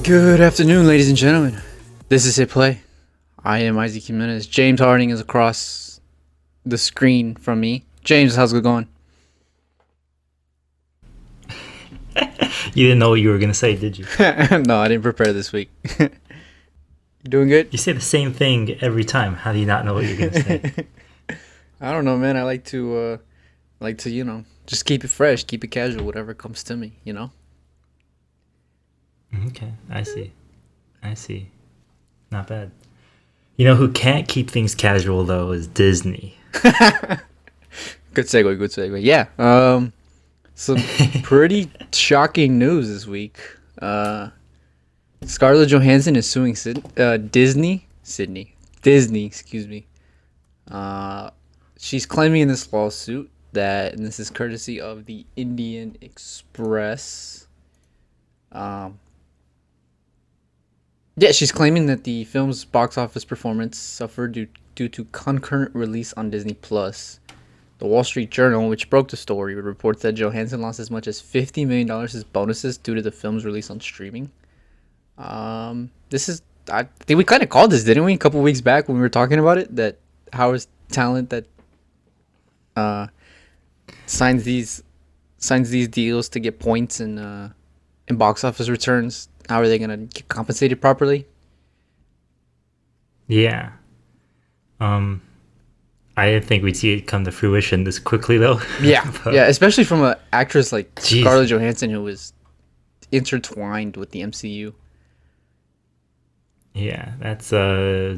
Good afternoon, ladies and gentlemen. This is Hit Play. I am Isaac Jimenez. James Harding is across the screen from me. James, how's it going? You didn't know what you were going to say, did you? No, I didn't prepare this week. You doing good? You say the same thing every time. How do you not know what you're going to say? I don't know, man. I like to, just keep it fresh, keep it casual, whatever comes to me, you know? Okay, I see. Not bad. You know who can't keep things casual, though, is Disney. Good segue. Yeah, some pretty shocking news this week. Scarlett Johansson is suing Disney. Excuse me. She's claiming in this lawsuit that, and this is courtesy of the Indian Express. She's claiming that the film's box office performance suffered due to concurrent release on Disney Plus. The Wall Street Journal, which broke the story, reports that Johansson lost as much as $50 million as bonuses due to the film's release on streaming. I think we kind of called this, didn't we, a couple weeks back when we were talking about it, that Howard's talent that signs these deals to get points in box office returns. How are they going to get compensated properly? Yeah. I didn't think we'd see it come to fruition this quickly, though. Yeah, yeah, especially from an actress like Scarlett Johansson, who was intertwined with the MCU. Yeah, that's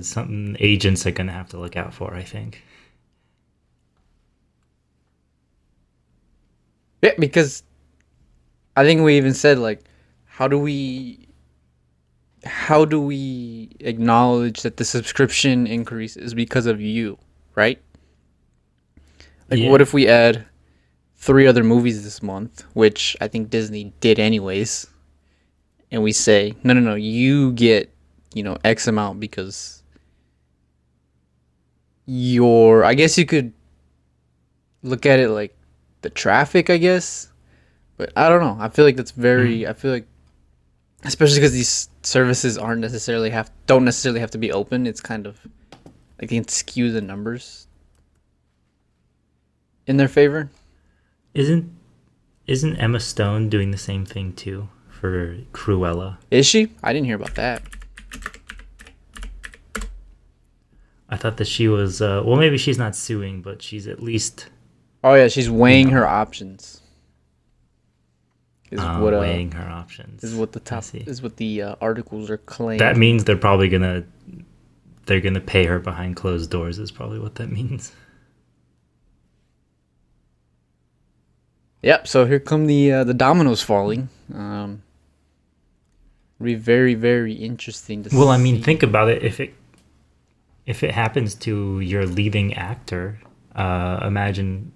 something agents are going to have to look out for, I think. Yeah, because I think we even said, like, how do we acknowledge that the subscription increase is because of you, right? Like, What if we add 3 other movies this month, which I think Disney did anyways, and we say, no, you get, X amount because I guess you could look at it like the traffic, I guess, but I don't know. I feel like that's I feel like, especially because these services don't necessarily have to be open. It's kind of like they can skew the numbers in their favor. Isn't Emma Stone doing the same thing too for Cruella? Is she? I didn't hear about that. I thought that she was maybe she's not suing, but she's at least she's weighing her options. Weighing her options is what the articles are claiming. That means they're probably gonna pay her behind closed doors. Is probably what that means. Yep. So here come the dominoes falling. Be very, very interesting to see. Well, I mean, think about it. If it happens to your leading actor, imagine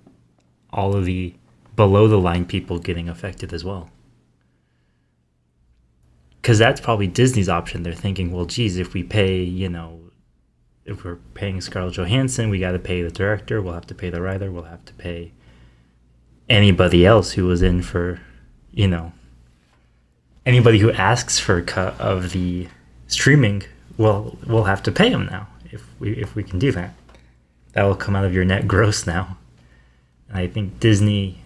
all of the below the line people getting affected as well. Because that's probably Disney's option. They're thinking, well, geez, if we pay, if we're paying Scarlett Johansson, we got to pay the director, we'll have to pay the writer, we'll have to pay anybody else who was in for, anybody who asks for a cut of the streaming, well, we'll have to pay them now if we can do that. That will come out of your net gross now. I think Disney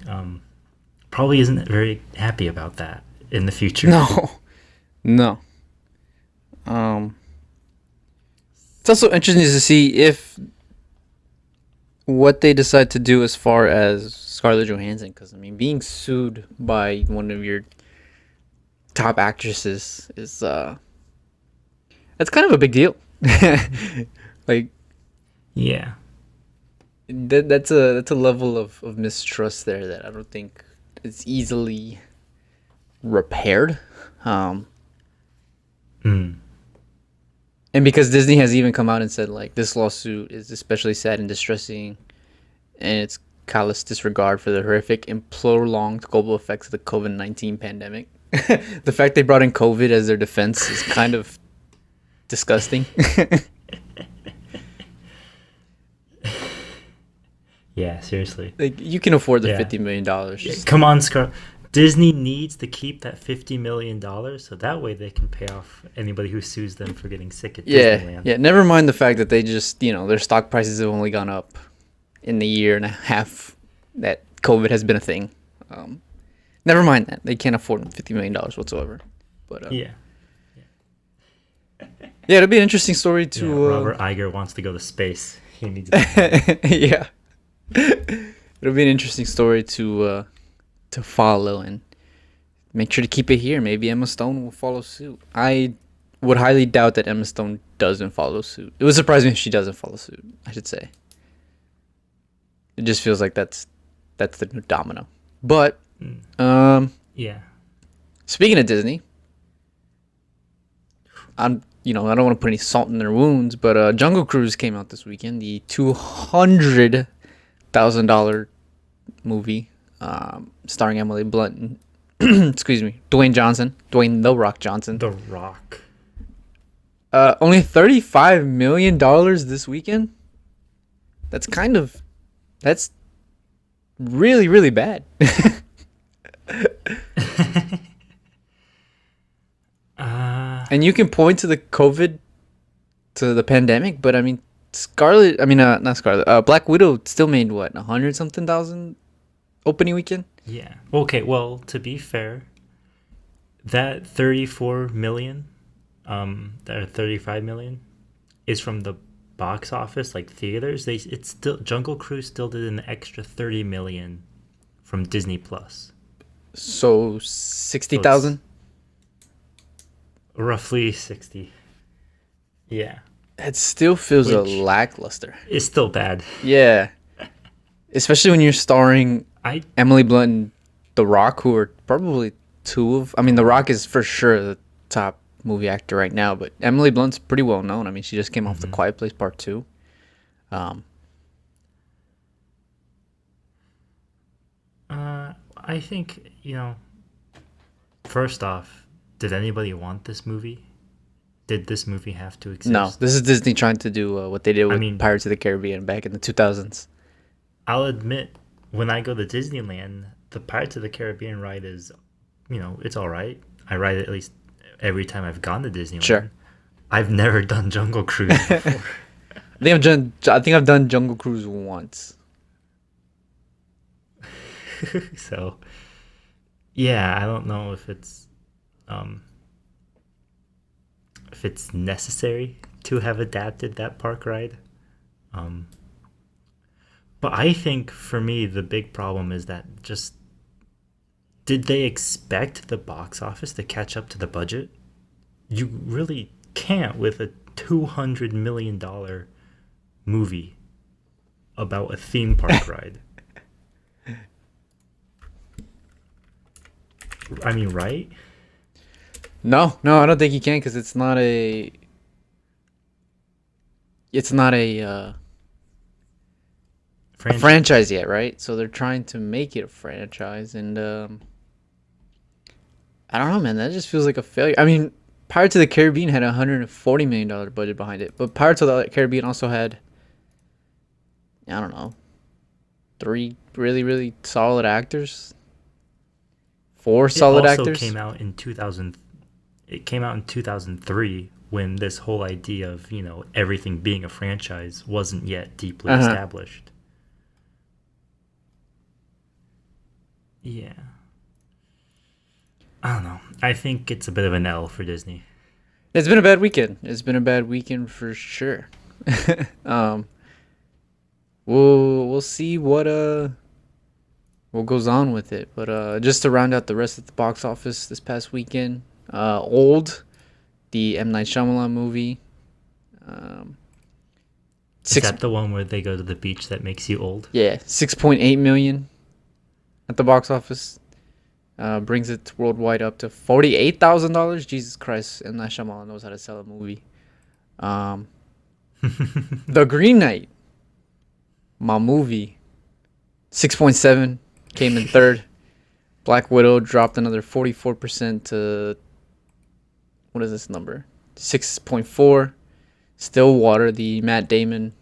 probably isn't very happy about that in the future. No. It's also interesting to see if what they decide to do as far as Scarlett Johansson, because I mean, being sued by one of your top actresses is that's kind of a big deal. Like, yeah. That's a level of mistrust there that I don't think is easily repaired. And because Disney has even come out and said, like, this lawsuit is especially sad and distressing, and it's callous disregard for the horrific and prolonged global effects of the COVID-19 pandemic. The fact they brought in COVID as their defense is kind of disgusting. Yeah, seriously. Like, you can afford the $50 million. Come on, Scarlett. Disney needs to keep that $50 million so that way they can pay off anybody who sues them for getting sick at Yeah, Disneyland. yeah. Never mind the fact that they just, their stock prices have only gone up in the year and a half that COVID has been a thing. Never mind that they can't afford $50 million whatsoever. But Yeah. yeah, it'll be an interesting story to. Robert Iger wants to go to space. He needs to Yeah, it'll be an interesting story to follow and make sure to keep it here. Maybe Emma Stone will follow suit. I would highly doubt that Emma Stone doesn't follow suit. It would surprise me if she doesn't follow suit, I should say. It just feels like that's the new domino. But Yeah. speaking of Disney, I don't want to put any salt in their wounds, but Jungle Cruise came out this weekend, the $200,000 movie, starring Emily Blunt and excuse me, Dwayne The Rock Johnson. The Rock. Only $35 million this weekend. That's really, really bad. And you can point to the COVID, to the pandemic, but I mean, not Scarlett. Black Widow still made what, 100-something thousand opening weekend? Yeah. Okay, well, to be fair, that 34 million, or 35 million is from the box office, like theaters. It's still, Jungle Cruise still did an extra 30 million from Disney Plus. So 60,000? Roughly 60. Yeah. That still feels lackluster. It's still bad. Yeah. Especially when you're starring Emily Blunt and The Rock, who are probably The Rock is for sure the top movie actor right now, but Emily Blunt's pretty well known. I mean, she just came off The Quiet Place Part 2. I think, first off, did anybody want this movie? Did this movie have to exist? No, this is Disney trying to do what they did with Pirates of the Caribbean back in the 2000s. I'll admit, when I go to Disneyland, the Pirates of the Caribbean ride is, it's all right. I ride it at least every time I've gone to Disneyland. Sure. I've never done Jungle Cruise before. I think I've done Jungle Cruise once. So, yeah, I don't know if it's necessary to have adapted that park ride. But I think for me the big problem is that did they expect the box office to catch up to the budget? You really can't with a $200 million movie about a theme park ride. I mean, right? No, I don't think you can, because it's not a franchise yet, right? So they're trying to make it a franchise, and I don't know, man. That just feels like a failure. I mean, Pirates of the Caribbean had a $140 million budget behind it, but Pirates of the Caribbean also had, I don't know, 3 really, really solid actors. 4 solid actors. It also came out in 2000. It came out in 2003 when this whole idea of everything being a franchise wasn't yet deeply established. Yeah. I don't know. I think it's a bit of an L for Disney. It's been a bad weekend. It's been a bad weekend for sure. We'll see what goes on with it. But just to round out the rest of the box office this past weekend, Old, the M. Night Shyamalan movie. Is that the one where they go to the beach that makes you old? Yeah, 6.8 million at the box office. Brings it worldwide up to $48,000. Jesus Christ, M. Night Shyamalan knows how to sell a movie. The Green Knight, my movie, 6.7, came in third. Black Widow dropped another 44% to, what is this number? 6.4. Stillwater, the Matt Damon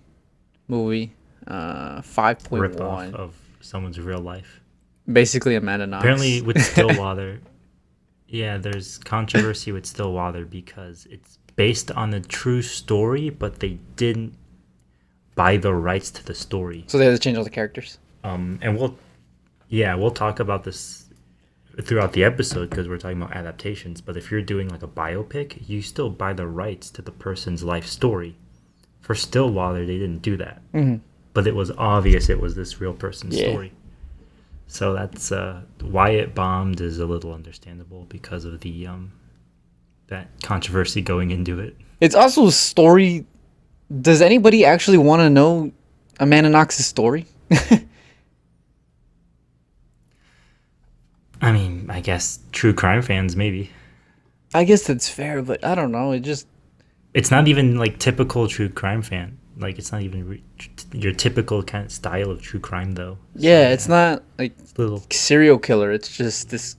movie, 5.1. Rip off of someone's real life. Basically, Amanda Knox. Apparently, with Stillwater, yeah, there's controversy with Stillwater because it's based on a true story, but they didn't buy the rights to the story. So they had to change all the characters. And we'll talk about this throughout the episode because we're talking about adaptations. But if you're doing like a biopic, you still buy the rights to the person's life story. For Stillwater, they didn't do that, but it was obvious it was this real person's story. So that's why it bombed is a little understandable because of the that controversy going into it. It's also a story. Does anybody actually want to know Amanda Knox's story? I mean, I guess true crime fans maybe. I guess that's fair, but I don't know. It's not even like typical true crime fan. Like it's not even your typical kind of style of true crime though. Yeah, it's not like little serial killer. It's just this.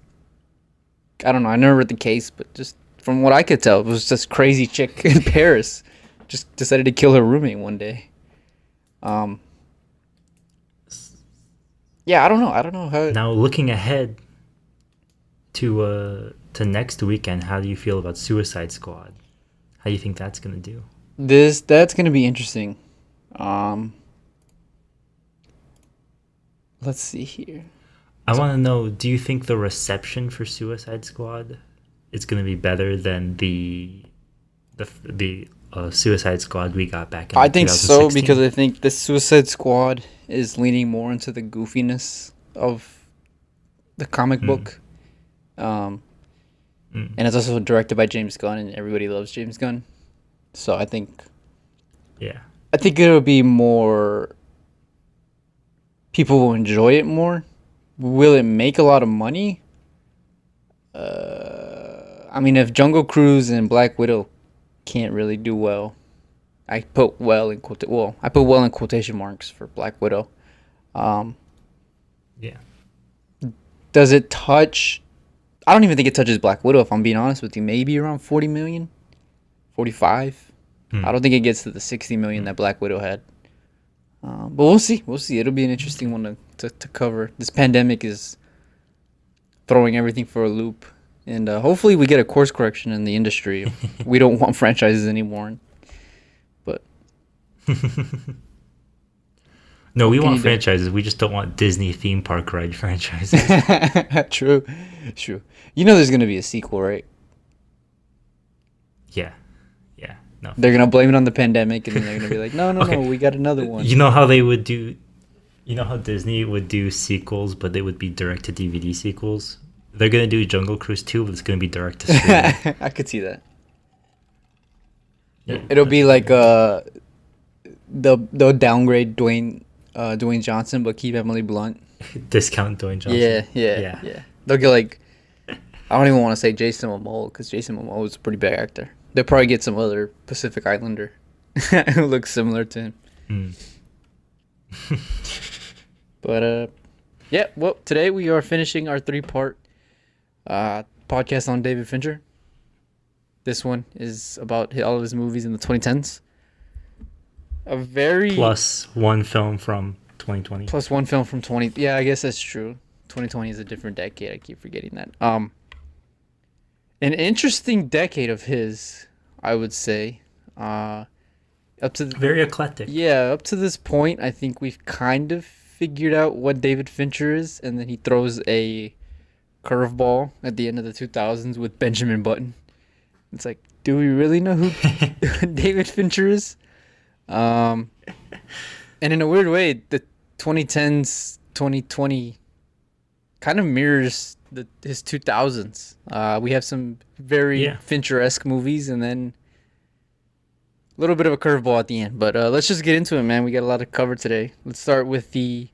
I don't know. I never read the case, but just from what I could tell, it was this crazy chick in Paris just decided to kill her roommate one day. Yeah, I don't know. I don't know how. Now looking ahead to next weekend, how do you feel about Suicide Squad? How do you think that's gonna do? That's gonna be interesting. Let's see here. I want to know, do you think the reception for Suicide Squad is going to be better than the Suicide Squad we got back in I think so 2016? because I think the Suicide Squad is leaning more into the goofiness of the comic book. And it's also directed by James Gunn, and everybody loves James Gunn. So I think it'll be more. People will enjoy it more. Will it make a lot of money? I mean, if Jungle Cruise and Black Widow can't really do well, I put well in quotation marks for Black Widow. Does it touch? I don't even think it touches Black Widow, if I'm being honest with you. Maybe around 40 million, 45. I don't think it gets to the 60 million that Black Widow had. But we'll see. We'll see. It'll be an interesting one to cover. This pandemic is throwing everything for a loop. And hopefully we get a course correction in the industry. We don't want franchises anymore. But no, we want franchises. We just don't want Disney theme park ride franchises. True. You know there's going to be a sequel, right? Yeah. No. They're going to blame it on the pandemic, and then they're going to be like, no, we got another one. You know how they would do... You know how Disney would do sequels, but they would be direct-to-DVD sequels? They're going to do Jungle Cruise 2, but it's going to be direct-to-streaming. I could see that. Yeah. It'll be like they'll downgrade Dwayne Johnson, but keep Emily Blunt. Discount Dwayne Johnson. Yeah. They'll get like... I don't even want to say Jason Momoa, because Jason Momoa is a pretty big actor. They'll probably get some other Pacific Islander who looks similar to him. But, well, today we are finishing our 3-part podcast on David Fincher. This one is about all of his movies in the 2010s. Plus one film from 2020. Plus one film from 20... Yeah, I guess that's true. 2020 is a different decade. I keep forgetting that. An interesting decade of his, I would say. Very eclectic. Yeah, up to this point, I think we've kind of figured out what David Fincher is, and then he throws a curveball at the end of the 2000s with Benjamin Button. It's like, do we really know who David Fincher is? And in a weird way, the 2010s, 2020 kind of mirrors his 2000s. We have some very Fincher-esque movies, and then a little bit of a curveball at the end. But let's just get into it, man. We got a lot to cover today. Let's start with the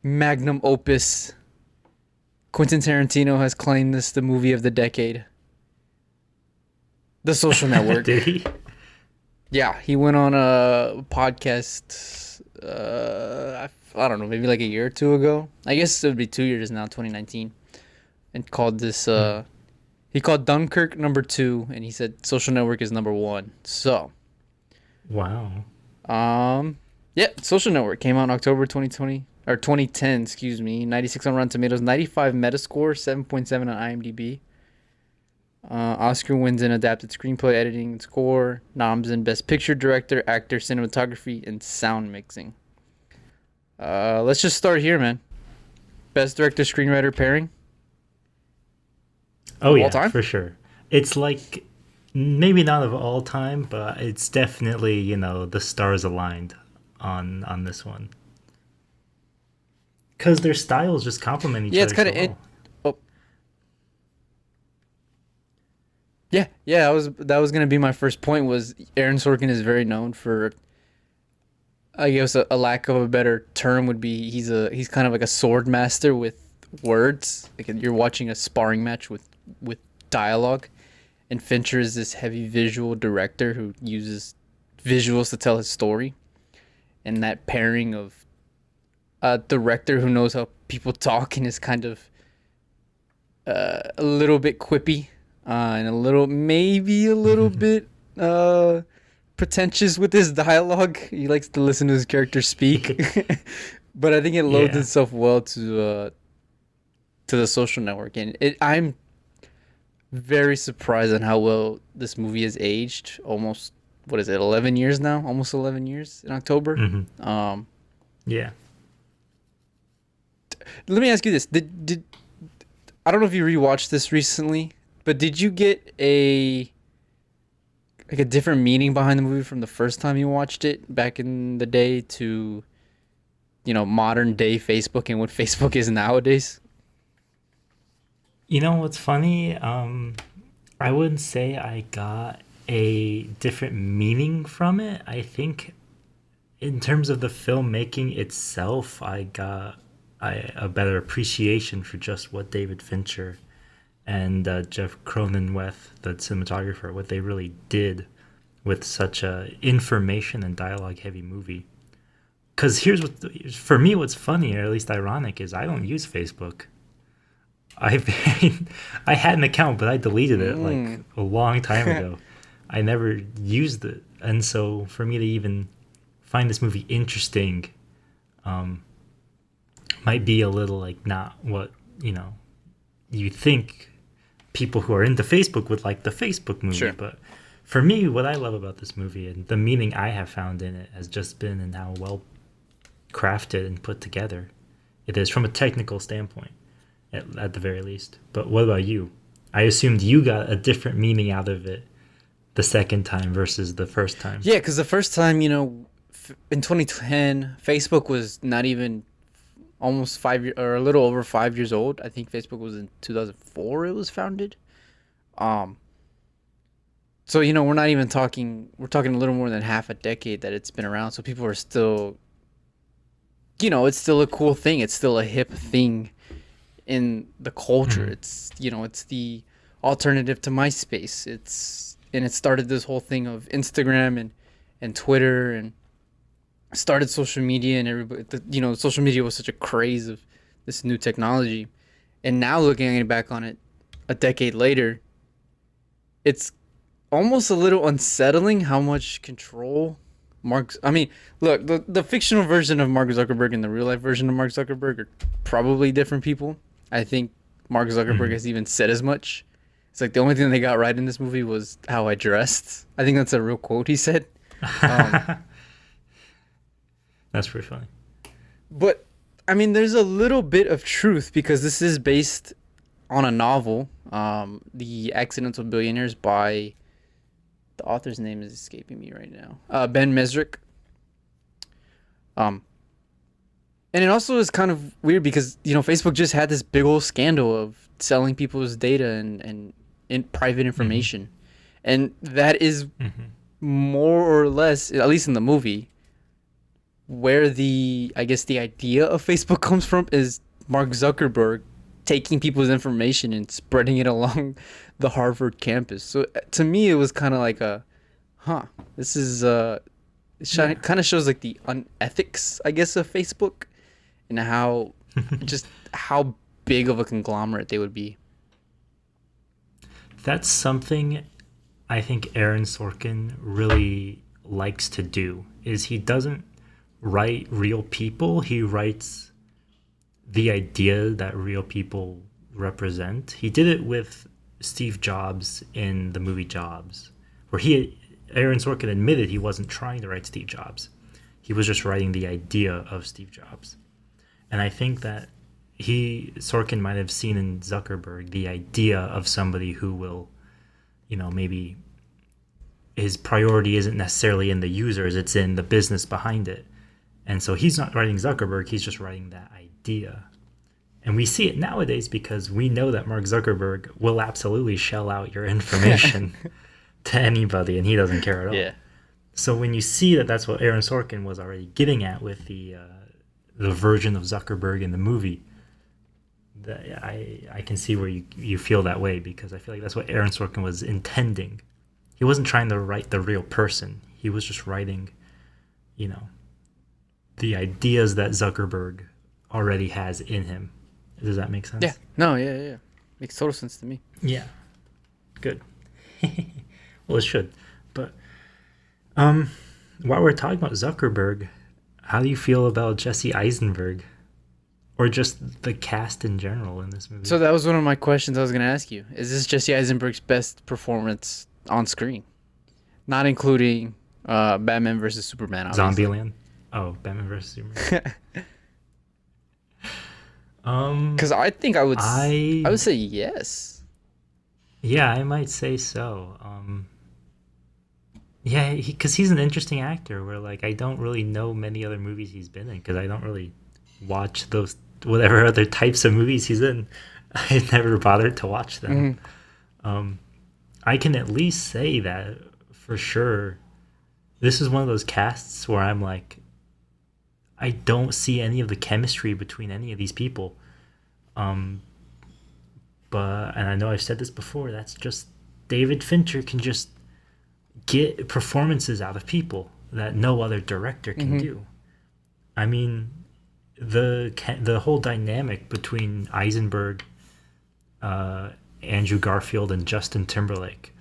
magnum opus. Quentin Tarantino has claimed this the movie of the decade. The Social Network. Did he? Yeah, he went on a podcast, I don't know, maybe like a year or two ago. I guess it would be 2 years now, 2019. And called this, he called Dunkirk number 2, and he said Social Network is number 1. So. Wow. Yeah, Social Network came out in October 2020. or 2010, excuse me. 96 on Rotten Tomatoes, 95 Metascore, 7.7 on IMDb. Oscar wins in adapted screenplay, editing, and score. Noms in Best Picture, Director, Actor, Cinematography, and Sound Mixing. Let's just start here, man. Best Director, Screenwriter pairing. Oh yeah, all time? for sure. It's like maybe not of all time, but it's definitely, you know, the stars aligned on this one. Because their styles just complement each Yeah, other it's kind so of well. Oh, yeah. That was gonna be my first point. Was Aaron Sorkin is very known for, I guess a lack of a better term would be, he's kind of like a sword master with words. Like you're watching a sparring match with dialogue, and Fincher is this heavy visual director who uses visuals to tell his story, and that pairing of a director who knows how people talk and is kind of a little bit quippy, and maybe a little bit pretentious with his dialogue. He likes to listen to his characters speak, but I think it loads Yeah. itself well to the Social Network, and I'm very surprised on how well this movie has aged. Almost, what is it, 11 years now? Almost 11 years in October. Yeah. Let me ask you this: did I don't know if you rewatched this recently, but did you get a different meaning behind the movie from the first time you watched it back in the day to, modern day Facebook and what Facebook is nowadays? You know what's funny? I wouldn't say I got a different meaning from it. I think in terms of the filmmaking itself, I got a better appreciation for just what David Fincher and Jeff Cronenweth, the cinematographer, what they really did with such a information and dialogue heavy movie. Because here's for me, what's funny, or at least ironic, is I don't use Facebook. I I had an account, but I deleted it like a long time ago. I never used it, and so for me to even find this movie interesting, might be a little like not what you think people who are into Facebook would like the Facebook movie. Sure. But for me, what I love about this movie and the meaning I have found in it has just been in how well crafted and put together it is from a technical standpoint, at the very least. But what about you? I assumed you got a different meaning out of it the second time versus the first time. Yeah, because the first time, in 2010, Facebook was not even almost 5 years, or a little over 5 years old. I think Facebook was in 2004. It was founded. So we're not even talking. We're talking a little more than half a decade that it's been around. So people are still, it's still a cool thing. It's still a hip thing in the culture. It's it's the alternative to MySpace. It started this whole thing of Instagram and Twitter, and started social media, and everybody, social media was such a craze of this new technology. And now looking back on it a decade later, it's almost a little unsettling how much control look, the fictional version of Mark Zuckerberg and the real life version of Mark Zuckerberg are probably different people. I think Mark Zuckerberg has even said as much. It's like the only thing they got right in this movie was how I dressed. I think that's a real quote he said. That's pretty funny. But there's a little bit of truth, because this is based on a novel, The Accidental Billionaires, by, the author's name is escaping me right now, Ben Mesrick. And it also is kind of weird because, Facebook just had this big old scandal of selling people's data and private information. And that is more or less, at least in the movie, where the idea of Facebook comes from, is Mark Zuckerberg taking people's information and spreading it along the Harvard campus. So to me, it was kind of like this is kind of shows like the unethics, I guess, of Facebook, and how how big of a conglomerate they would be. That's something I think Aaron Sorkin really likes to do, is he doesn't write real people. He writes the idea that real people represent. He did it with Steve Jobs in the movie Jobs, where Aaron Sorkin admitted he wasn't trying to write Steve Jobs. He was just writing the idea of Steve Jobs. And I think that Sorkin might have seen in Zuckerberg the idea of somebody who will, maybe his priority isn't necessarily in the users, it's in the business behind it. And so he's not writing Zuckerberg, he's just writing that idea. And we see it nowadays because we know that Mark Zuckerberg will absolutely shell out your information to anybody, and he doesn't care at all. Yeah. So when you see that that's what Aaron Sorkin was already getting at with the version of Zuckerberg in the movie, I can see where you feel that way, because I feel like that's what Aaron Sorkin was intending. He wasn't trying to write the real person. He was just writing, the ideas that Zuckerberg already has in him. Does that make sense? Yeah. No, yeah. Makes total sense to me. Yeah. Good. Well, it should. But while we're talking about Zuckerberg, how do you feel about Jesse Eisenberg? Or just the cast in general in this movie? So that was one of my questions I was going to ask you. Is this Jesse Eisenberg's best performance on screen? Not including Batman versus Superman, obviously. Zombieland? Oh, Batman versus Superman. Because I think I would say yes. Yeah, I might say so. Yeah, because he's an interesting actor where, like, I don't really know many other movies he's been in, because I don't really watch those whatever other types of movies he's in. I never bothered to watch them. Mm-hmm. I can at least say that for sure this is one of those casts where I'm like, I don't see any of the chemistry between any of these people. And I know I've said this before, that's just David Fincher can just get performances out of people that no other director can do. I mean, the whole dynamic between Eisenberg, Andrew Garfield, and Justin Timberlake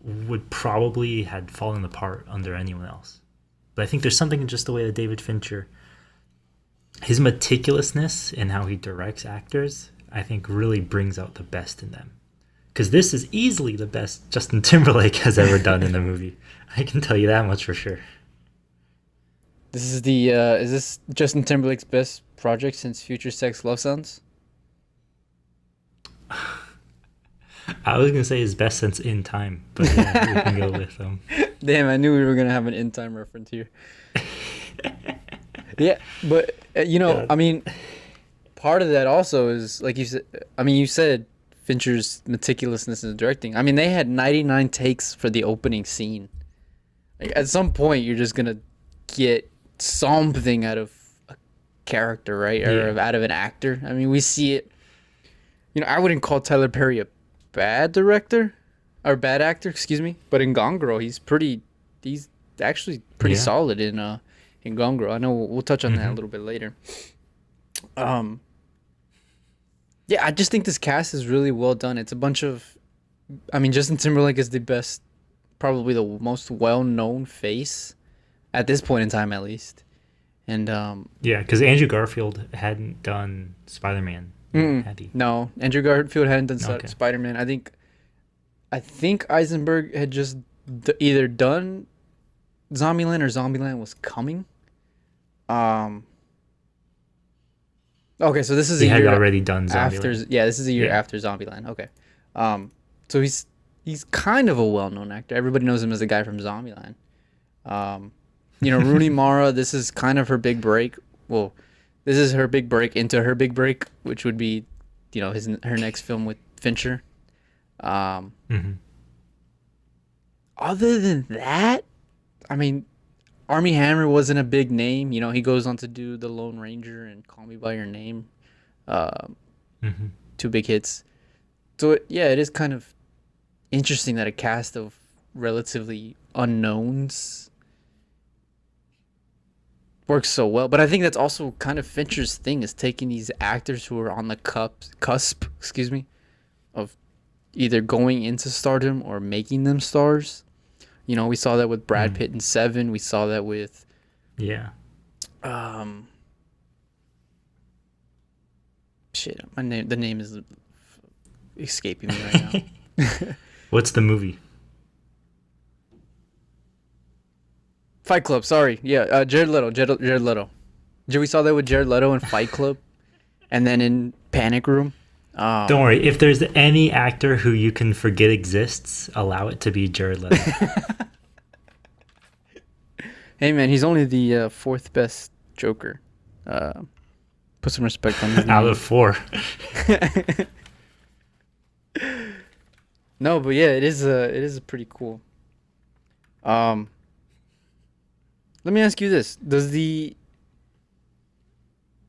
would probably had fallen apart under anyone else. But I think there's something in just the way that David Fincher, his meticulousness in how he directs actors, I think really brings out the best in them. Because this is easily the best Justin Timberlake has ever done in a movie. I can tell you that much for sure. This is is this Justin Timberlake's best project since Future Sex Love Sounds? I was going to say his best since In Time, but yeah, we can go with him. Damn, I knew we were going to have an In Time reference here. Yeah, but, Yeah. I mean, part of that also is, like you said, you said Fincher's meticulousness in the directing. I mean, they had 99 takes for the opening scene. Like, at some point, you're just going to get something out of a character, right? Or out of an actor. I mean, we see it. I wouldn't call Tyler Perry a bad director or bad actor, excuse me. But in Gone Girl, he's actually pretty solid in Gone Girl. I know we'll touch on that a little bit later. Yeah, I just think this cast is really well done. It's a bunch of, Justin Timberlake is the best, probably the most well-known face at this point in time, at least. And yeah, because Andrew Garfield hadn't done Spider-Man, had he? No, Andrew Garfield hadn't done Spider-Man. I think Eisenberg had just either done Zombieland or Zombieland was coming. Okay, so this is a year had already done Zombieland. After. Yeah, this is a year after Zombieland. Okay, so he's kind of a well-known actor. Everybody knows him as the guy from Zombieland. Rooney Mara, this is kind of her big break. Well, this is her big break into her big break, which would be, her next film with Fincher. Other than that, Armie Hammer wasn't a big name. He goes on to do The Lone Ranger and Call Me by Your Name. Two big hits. So, it is kind of interesting that a cast of relatively unknowns works so well. But I think that's also kind of Fincher's thing, is taking these actors who are on the cusp, of either going into stardom or making them stars. We saw that with Brad Pitt in Seven. We saw that with Shit, the name is escaping me right now. What's the movie? Fight Club. Sorry, yeah, Jared Leto. Jared Leto. We saw that with Jared Leto in Fight Club, and then in Panic Room. Don't worry. If there's any actor who you can forget exists, allow it to be Jared Leto. Hey man, he's only the fourth best Joker. Put some respect on his name. Out of 4. No, but yeah, it is pretty cool. Let me ask you this: does the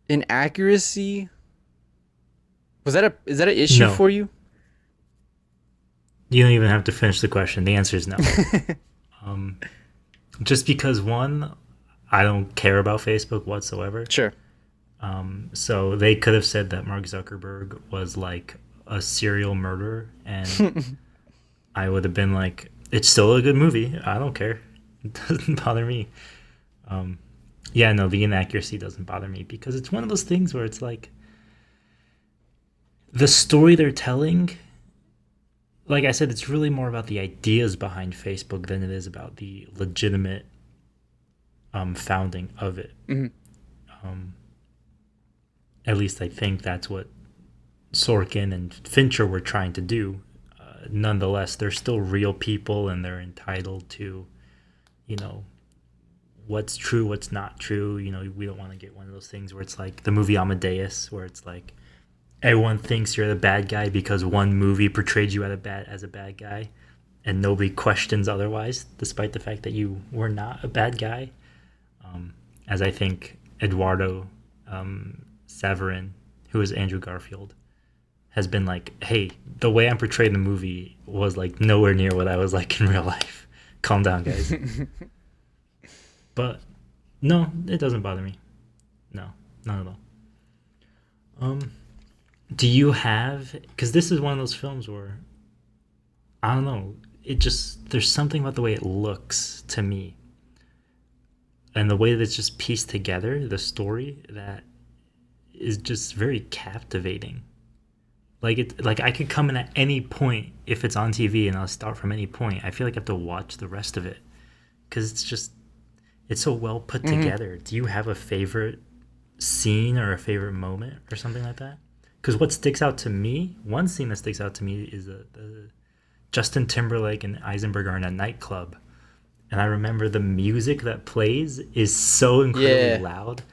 inaccuracy is that an issue No. for you? You don't even have to finish the question. The answer is no. Just because, one, I don't care about Facebook whatsoever. Sure. So they could have said that Mark Zuckerberg was like a serial murderer, and I would have been like, it's still a good movie. I don't care. It doesn't bother me. Yeah, no, the inaccuracy doesn't bother me because it's one of those things where it's like the story they're telling, like I said, it's really more about the ideas behind Facebook than it is about the legitimate founding of it. Mm-hmm. At least I think that's what Sorkin and Fincher were trying to do. Nonetheless, they're still real people and they're entitled to, what's true, what's not true. We don't want to get one of those things where it's like the movie Amadeus, where it's like everyone thinks you're the bad guy because one movie portrayed you as a bad guy and nobody questions otherwise, despite the fact that you were not a bad guy. As I think Eduardo Saverin, who is Andrew Garfield, has been like, hey, the way I'm portrayed in the movie was like nowhere near what I was like in real life. Calm down, guys. But no, it doesn't bother me. No, not at all. Do you have, because this is one of those films where, I don't know, there's something about the way it looks to me and the way that it's just pieced together, the story, that is just very captivating. Like I could come in at any point if it's on TV and I'll start from any point. I feel like I have to watch the rest of it because it's so well put together. Do you have a favorite scene or a favorite moment or something like that? Because what sticks out to me, one scene that sticks out to me is the Justin Timberlake and Eisenberg are in a nightclub. And I remember the music that plays is so incredibly loud.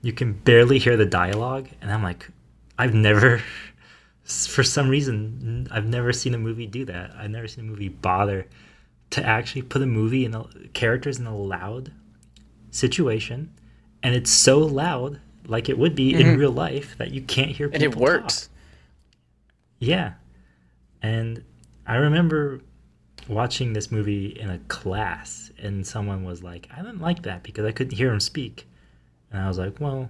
You can barely hear the dialogue. And I'm like, for some reason, I've never seen a movie do that. I've never seen a movie bother to actually put a movie characters in a loud situation. And it's so loud, like it would be in real life, that you can't hear people And it works. talk. Yeah. And I remember watching this movie in a class, and someone was like, I didn't like that because I couldn't hear them speak. And I was like, well,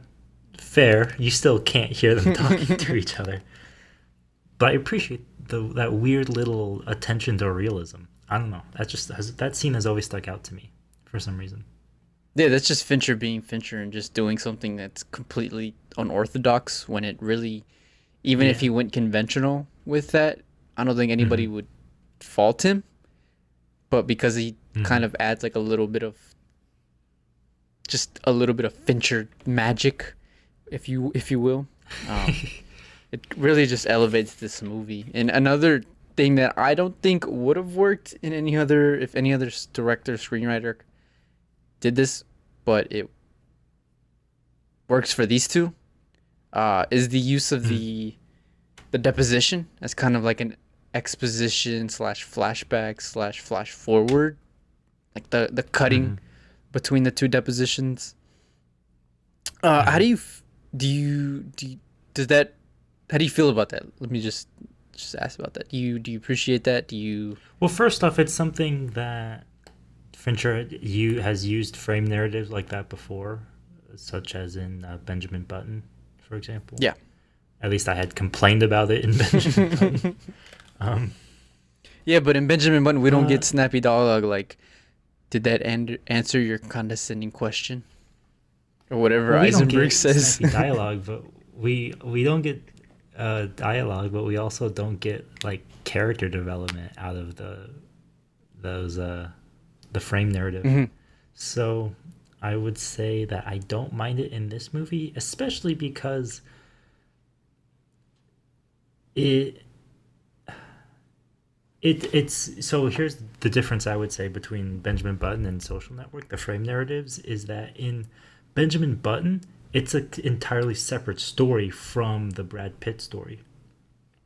fair. You still can't hear them talking to each other. But I appreciate that weird little attention to realism. I don't know. That scene has always stuck out to me for some reason. Yeah, that's just Fincher being Fincher and just doing something that's completely unorthodox when it really, even if he went conventional with that, I don't think anybody would fault him. But because he kind of adds like a little bit of Fincher magic, if you will, it really just elevates this movie. And another thing that I don't think would have worked in if any other director, screenwriter did this, but it works for these two, is the use of the deposition as kind of like an exposition / flashback / flash forward, like the cutting between the two depositions. How do you feel about that? Let me just ask about that. Do you appreciate that? Well, first off, it's something that Fincher has used frame narratives like that before, such as in Benjamin Button, for example. Yeah. At least I had complained about it in Benjamin Button. Yeah, but in Benjamin Button, we don't get snappy dialogue like, did that answer your condescending question? Or whatever Eisenberg says. Snappy dialogue, but we don't get dialogue, but we also don't get like character development out of those the frame narrative. Mhm. So I would say that I don't mind it in this movie, especially because it it's so here's the difference I would say between Benjamin Button and Social Network, the frame narratives, is that in Benjamin Button, it's an entirely separate story from the Brad Pitt story.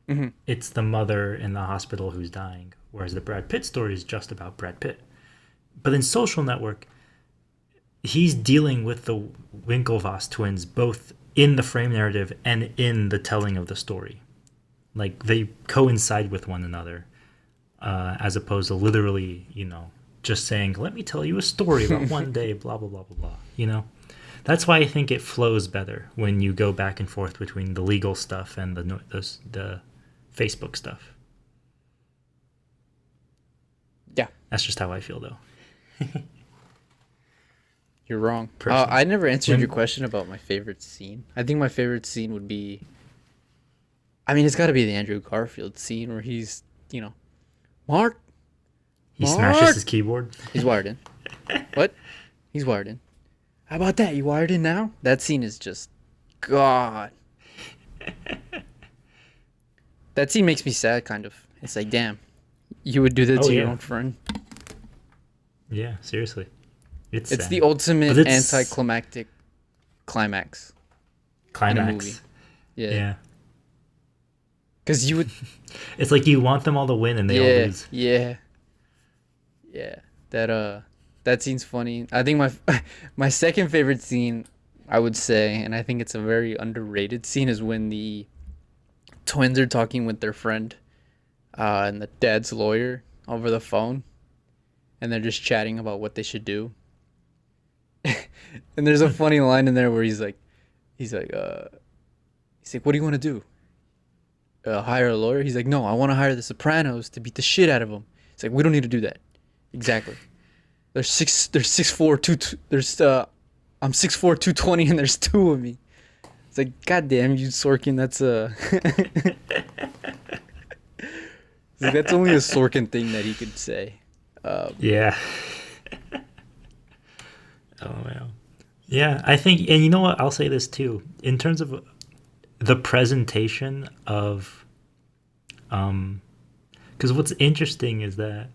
Mhm. It's the mother in the hospital who's dying, whereas the Brad Pitt story is just about Brad Pitt. But in Social Network, he's dealing with the Winklevoss twins both in the frame narrative and in the telling of the story. Like they coincide with one another, as opposed to literally, just saying, "Let me tell you a story about one day," blah blah blah blah blah. That's why I think it flows better when you go back and forth between the legal stuff and the Facebook stuff. Yeah, That's just how I feel, though. you're wrong. Personally. I never answered When- your question about my favorite scene. I think my favorite scene would be. I mean, it's got to be the Andrew Garfield scene where he's, Mark. He Mark! smashes his keyboard. He's wired in. What? He's wired in. How about that? You wired in now? That scene is just, God. That scene makes me sad, kind of. It's like, damn, you would do that Oh, to your yeah. own friend. Yeah, seriously. It's It's sad. the ultimate But it's- anticlimactic climax. climax. movie. Yeah. Yeah. Because you would. It's like you want them all to win and they all lose. Yeah. That scene's funny. I think my second favorite scene, I would say, and I think it's a very underrated scene, is when the twins are talking with their friend, and the dad's lawyer over the phone, and they're just chatting about what they should do. And there's a funny line in there where he's like, what do you want to do? Hire a lawyer? He's like, no, I want to hire the Sopranos to beat the shit out of them. It's like, we don't need to do that. Exactly. There's 6'4", I'm 6'4", 220, and there's two of me. It's like, goddamn you, Sorkin. That's that's only a Sorkin thing that he could say. Yeah. Oh, man. Yeah, I think, and you know what? I'll say this too. In terms of the presentation of, because what's interesting is that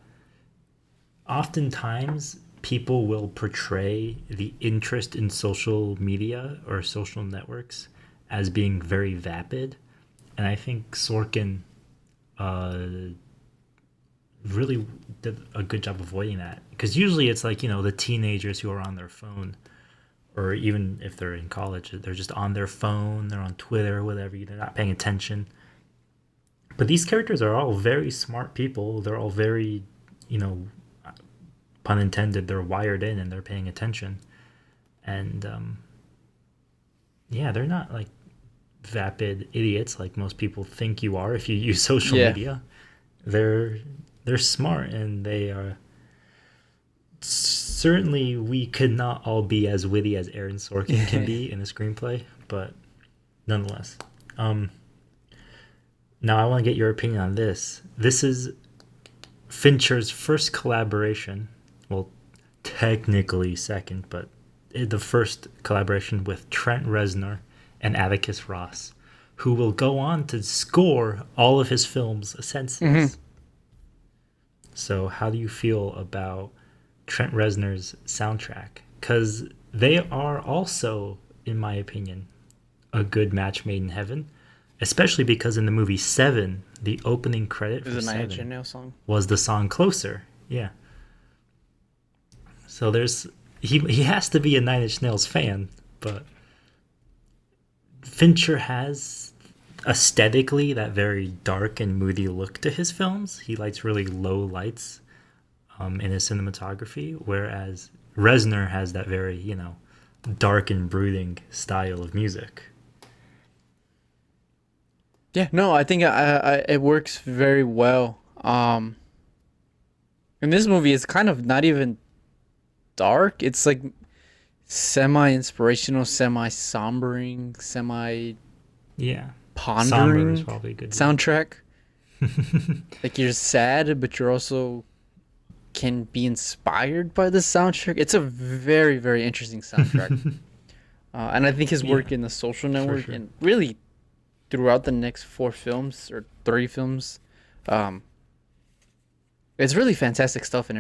oftentimes people will portray the interest in social media or social networks as being very vapid. And I think Sorkin really did a good job avoiding that. Because usually it's like, the teenagers who are on their phone, or even if they're in college, they're just on their phone, they're on Twitter, whatever, they're not paying attention. But these characters are all very smart people. They're all very, pun intended, they're wired in and they're paying attention. And they're not like vapid idiots like most people think you are if you use social media. They're smart, and they are certainly, we could not all be as witty as Aaron Sorkin can be in a screenplay, but nonetheless. Now I want to get your opinion on this. This is Fincher's first collaboration. Well, technically second, but the first collaboration with Trent Reznor and Atticus Ross, who will go on to score all of his films since this. Mm-hmm. So how do you feel about Trent Reznor's soundtrack? Because they are also, in my opinion, a good match made in heaven, especially because in the movie Seven, the opening credit for Seven song. was the song Closer. Yeah. So he has to be a Nine Inch Nails fan, but Fincher has aesthetically that very dark and moody look to his films. He likes really low lights in his cinematography, whereas Reznor has that very, dark and brooding style of music. Yeah, no, I think it works very well. In this movie, it's kind of not even dark. It's like semi-inspirational, semi-sombering, Yeah. Somber is pondering probably a good word. soundtrack. Like you're sad, but you're also can be inspired by the soundtrack. It's a very, very interesting soundtrack. And I think his Yeah, work in The Social for Network sure. and really throughout the next four films or three films, um, it's really fantastic stuff. And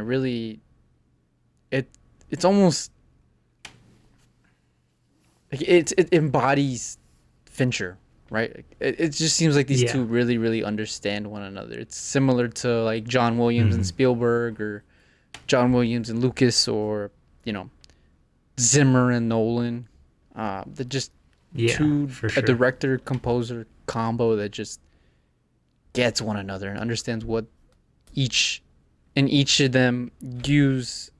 it it's almost like it embodies Fincher, right? Like, it just seems like these Yeah. two really, really understand one another. It's similar to like John Williams and Hmm. Spielberg, or John Williams and Lucas, or you know Zimmer and Nolan. They're just Yeah, two for a sure. director composer combo that just gets one another and understands what each of them use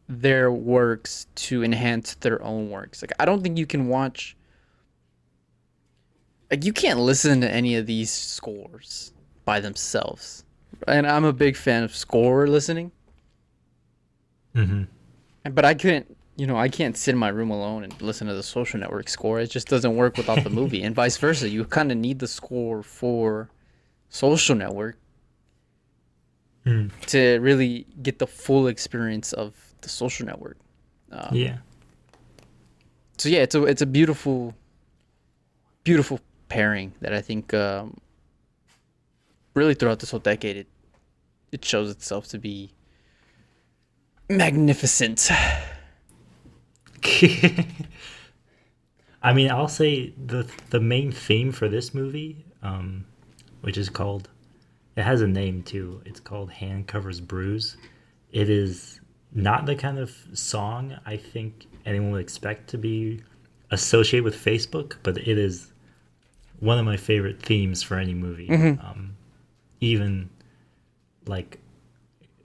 their works to enhance their own works. Like I don't think you can watch like you can't listen to any of these scores by themselves. And I'm a big fan of score listening, Hmm. but I couldn't, I can't sit in my room alone and listen to the Social Network score. It just doesn't work without the movie, and vice versa. You kind of need the score for Social Network Mm. to really get the full experience of the Social Network. Um, Yeah. so yeah, it's a beautiful, beautiful pairing that I think really throughout this whole decade it shows itself to be magnificent. I mean, I'll say the main theme for this movie, which is called, it has a name too. It's called "Hand Covers Bruise." It is not the kind of song I think anyone would expect to be associated with Facebook, but it is one of my favorite themes for any movie. Even like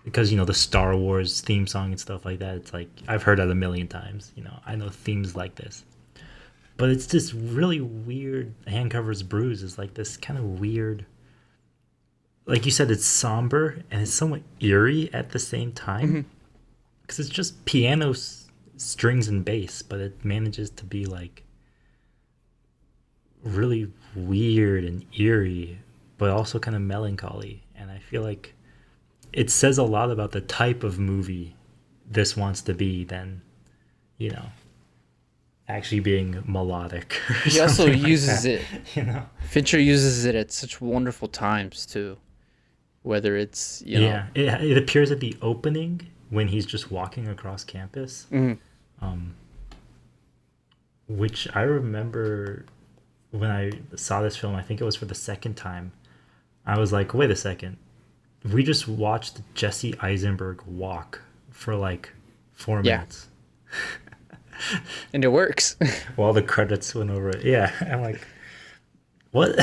because the Star Wars theme song and stuff like that. It's like I've heard that a million times. I know themes like this, but it's this really weird. Hand Covers Bruise is like this kind of weird. Like you said, it's somber and it's somewhat eerie at the same time because it's just piano strings and bass, but it manages to be like really weird and eerie, but also kind of melancholy. And I feel like it says a lot about the type of movie this wants to be than, you know, actually being melodic or He also something like uses that. it. You know? Fincher uses it at such wonderful times too. Whether it's Yeah, it appears at the opening when he's just walking across campus, mhm. which I remember when I saw this film. I think it was for the second time. I was like, wait a second. We just watched Jesse Eisenberg walk for like 4 Yeah. minutes And it works. while the credits went over it. Yeah, I'm like, what?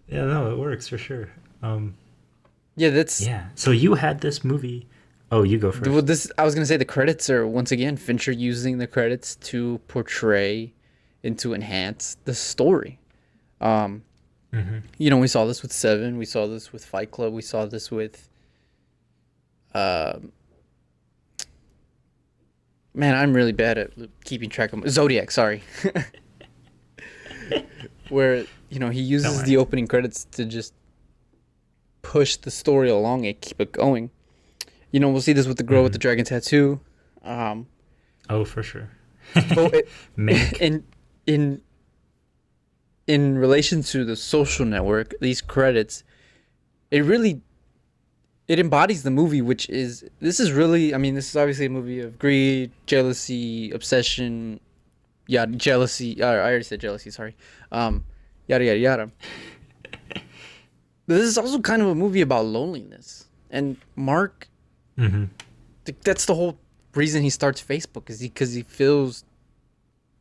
Yeah, no, it works for sure. Yeah, that's Yeah. So you had this movie. Oh, you go first. well. This I was gonna say the credits are once again Fincher using the credits to portray and to enhance the story. Um, we saw this with Seven. We saw this with Fight Club. We saw this with, man, I'm really bad at keeping track of Zodiac. Sorry, where he uses worry. the opening credits to just push the story along and keep it going. We'll see this with the girl with the dragon tattoo. Oh, for sure. Oh, Mank. in relation to the Social Network, these credits, it embodies the movie, which is this is obviously a movie of greed, jealousy, obsession, jealousy. I already said jealousy. Sorry, yada yada yada. But this is also kind of a movie about loneliness, and Mark. That's the whole reason he starts Facebook is because he feels.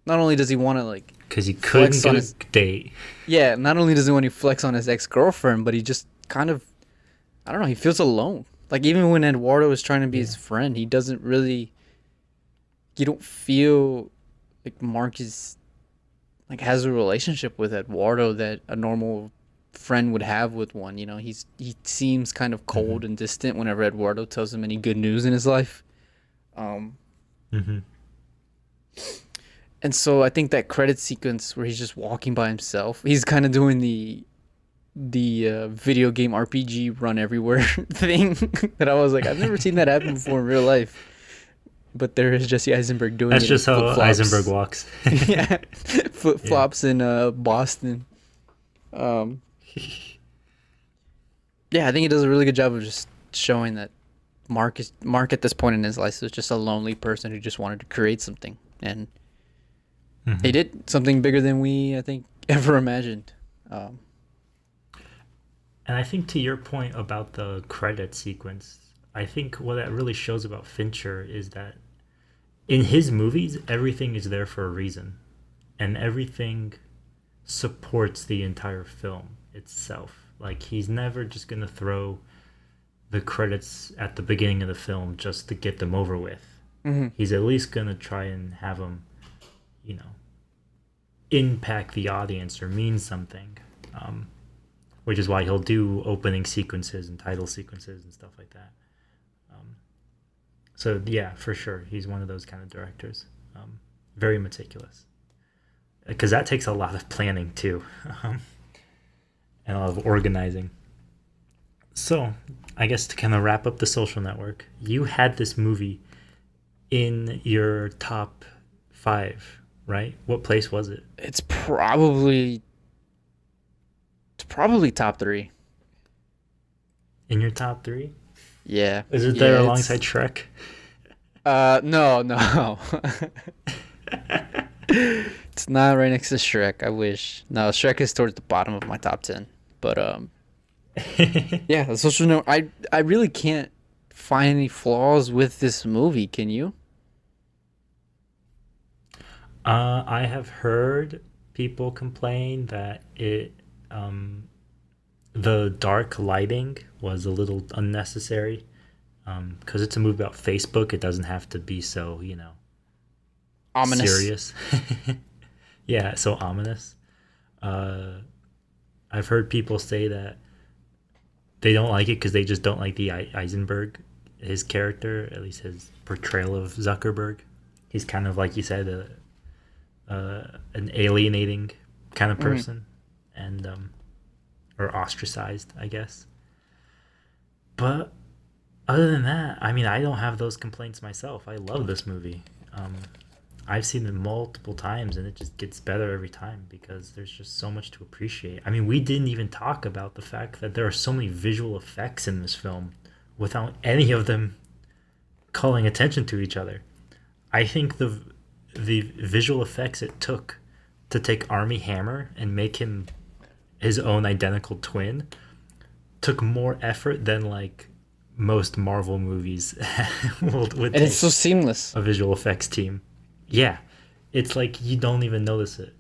Not only does he want to Because he couldn't flex on get his- a date. yeah, not only does he want to flex on his ex-girlfriend, but he just kind of, I don't know, he feels alone. Like even when Eduardo is trying to be his friend, you don't feel like Mark is has a relationship with Eduardo that a normal friend would have with one. He seems kind of cold and distant whenever Eduardo tells him any good news in his life. And so I think that credit sequence where he's just walking by himself, he's kind of doing the video game RPG run everywhere thing that I was like, I've never seen that happen before in real life. But there is Jesse Eisenberg doing That's it. just in how flip-flops. Eisenberg walks. Yeah, flip flops in Boston. Yeah, I think he does a really good job of just showing that Mark at this point in his life is just a lonely person who just wanted to create something, and he did something bigger than we, I think, ever imagined. And I think to your point about the credit sequence, I think what that really shows about Fincher is that in his movies, everything is there for a reason, and everything supports the entire film itself. Like, he's never just gonna throw the credits at the beginning of the film just to get them over with. He's at least gonna try and have them, you know, impact the audience or mean something. Which is why he'll do opening sequences and title sequences and stuff like that. So yeah, for sure, he's one of those kind of directors. Very meticulous, because that takes a lot of planning too, and a lot of organizing. So I guess to kind of wrap up The Social Network, you had this movie in your top 5, right? What place was it? It's probably top 3. In your top 3? Yeah. Is it there alongside Shrek? No. It's not right next to Shrek. I wish. No, Shrek is towards the bottom of my top 10. But yeah, The Social Network. I really can't find any flaws with this movie. Can you? I have heard people complain that the dark lighting was a little unnecessary. Because it's a movie about Facebook, it doesn't have to be so, Ominous. serious. Yeah, so ominous. I've heard people say that they don't like it because they just don't like the Eisenberg, his character, at least his portrayal of Zuckerberg. He's kind of, like you said, an alienating kind of person, and or ostracized, I guess. But other than that, I mean, I don't have those complaints myself. I love this movie. I've seen it multiple times, and it just gets better every time because there's just so much to appreciate. I mean, we didn't even talk about the fact that there are so many visual effects in this film without any of them calling attention to each other. I think the visual effects it took to take Armie Hammer and make him his own identical twin took more effort than, like, most Marvel movies would And it's so seamless. a visual effects team. Yeah, it's like you don't even notice it.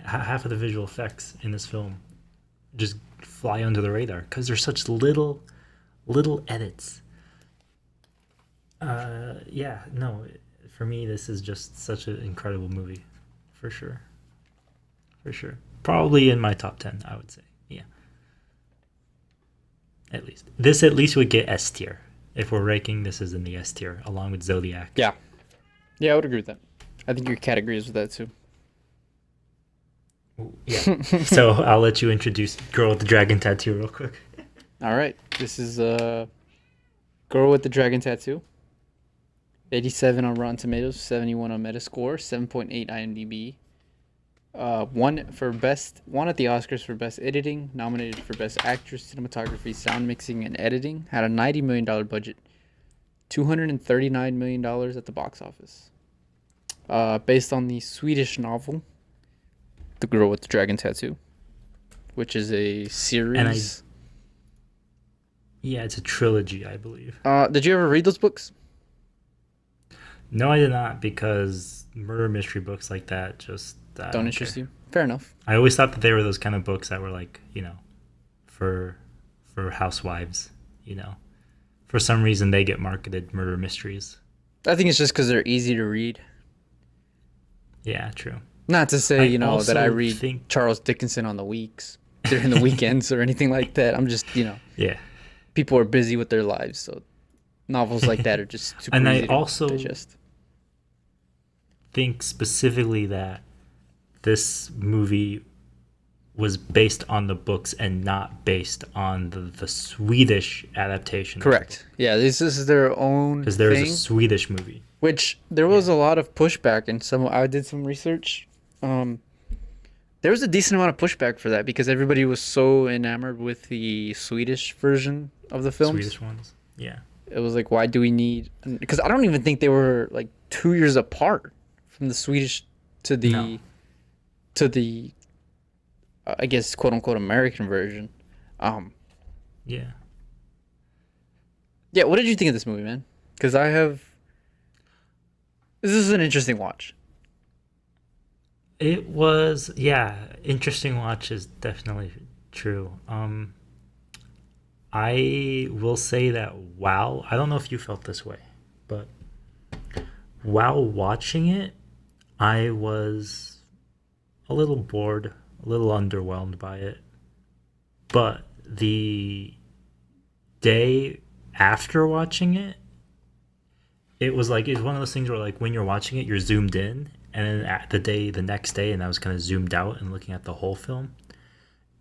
Half of the visual effects in this film just fly under the radar because there's such little edits. Yeah, no, for me this is just such an incredible movie, for sure. Probably in my top 10, I would say. Yeah. At least would get S tier. If we're ranking, this is in the S tier, along with Zodiac. Yeah, I would agree with that. I think your category is with that too. Yeah. So I'll let you introduce Girl with the Dragon Tattoo real quick. All right, this is Girl with the Dragon Tattoo. 87 on Rotten Tomatoes, 71 on Metascore, 7.8 IMDb. Won at the Oscars for Best Editing, nominated for Best Actress, Cinematography, Sound Mixing, and Editing. Had a $90 million budget, $239 million at the box office. Based on the Swedish novel, The Girl with the Dragon Tattoo, which is a series. Yeah, it's a trilogy, I believe. Did you ever read those books? No, I did not, because murder mystery books like that just don't interest you? Fair enough. I always thought that they were those kind of books that were like, for housewives, For some reason they get marketed murder mysteries. I think it's just because they're easy to read. Yeah, true. Not to say, that I read Charles Dickinson on the weeks, during the weekends or anything like that. I'm just, Yeah. People are busy with their lives, so novels like that are just super easy to digest. think specifically that this movie was based on the books and not based on the Swedish adaptation. Correct. Yeah, this is their own Because there was a thing, Swedish movie. which there was a lot of pushback, and some I did some research. There was a decent amount of pushback for that because everybody was so enamored with the Swedish version of the films. Swedish ones. Yeah. It was like, why do we need? Because I don't even think they were like 2 years apart from the Swedish to the I guess quote unquote American version. Yeah. Yeah. What did you think of this movie, man? Because this is an interesting watch. It was, yeah, interesting watch is definitely true. I will say that I don't know if you felt this way, but while watching it, I was a little bored, a little underwhelmed by it. But the day after watching it, it was like, it's one of those things where like when you're watching it, you're zoomed in, and then the next day, and I was kind of zoomed out and looking at the whole film.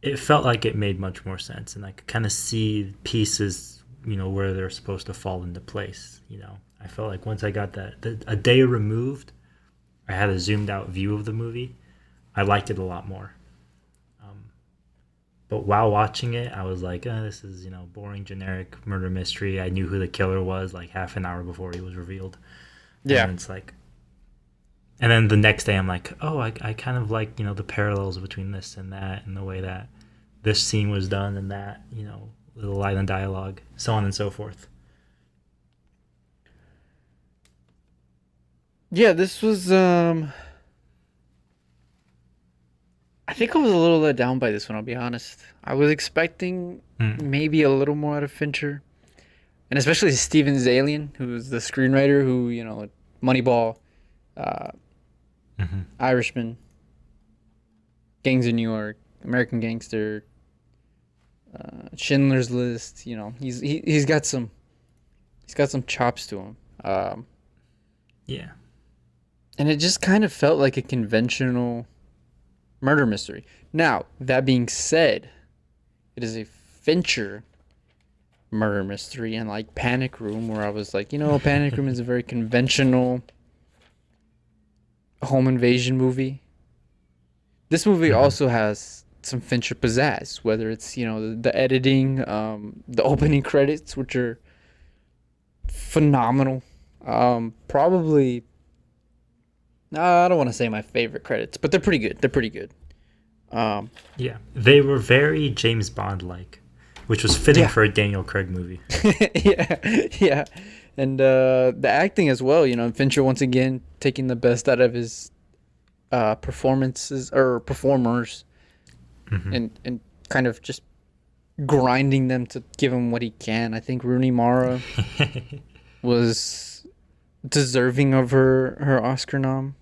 It felt like it made much more sense, and I could kind of see pieces, where they're supposed to fall into place. I felt like once I got a day removed, I had a zoomed out view of the movie. I liked it a lot more. But while watching it, I was like, this is, boring, generic murder mystery. I knew who the killer was like half an hour before he was revealed. Yeah. And it's like, and then the next day I'm like, oh, I kind of like, the parallels between this and that, and the way that this scene was done, and that, little line of dialogue, so on and so forth. Yeah, this was I think I was a little let down by this one, I'll be honest. I was expecting maybe a little more out of Fincher. And especially Steven Zalian, who's the screenwriter who, Moneyball, Irishman, Gangs of New York, American Gangster, Schindler's List, he's got some chops to him. Yeah. And it just kind of felt like a conventional murder mystery. Now, that being said, it is a Fincher murder mystery, and like Panic Room, where I was like, Panic Room is a very conventional home invasion movie. This movie also has some Fincher pizzazz, whether it's, the editing, the opening credits, which are phenomenal. Probably, I don't want to say my favorite credits, but they're pretty good. Yeah, they were very James Bond-like, which was fitting for a Daniel Craig movie. yeah. And the acting as well, Fincher once again taking the best out of his performances or performers, and kind of just grinding them to give him what he can. I think Rooney Mara was deserving of her Oscar nom.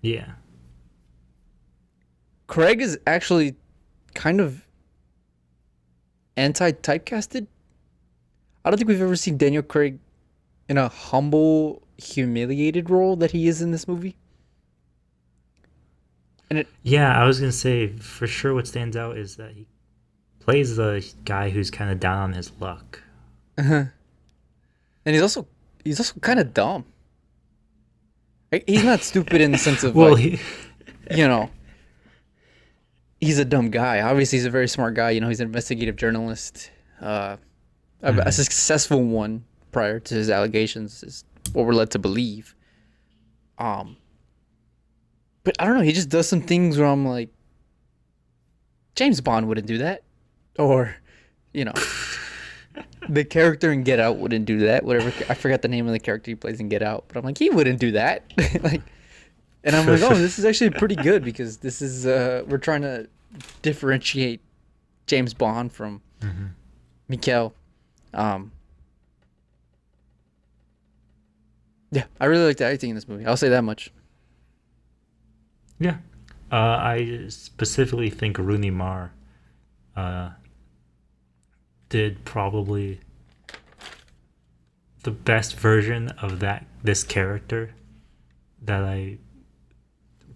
Yeah. Craig is actually kind of anti-typecasted. I don't think we've ever seen Daniel Craig in a humble, humiliated role that he is in this movie. And I was gonna say for sure what stands out is that he plays the guy who's kind of down on his luck. And he's also kind of dumb. He's not stupid in the sense of he's a dumb guy. Obviously, he's a very smart guy. He's an investigative journalist, a successful one prior to his allegations, is what we're led to believe. But I don't know. He just does some things where I'm like, James Bond wouldn't do that, or, the character in Get Out wouldn't do that. Whatever, I forgot the name of the character he plays in Get Out, but I'm like, he wouldn't do that. And I'm like, oh, this is actually pretty good because this is we're trying to differentiate James Bond from Mikkel. Yeah, I really liked the acting in this movie. I'll say that much. Yeah. I specifically think Rooney Mara did probably the best version of this character that I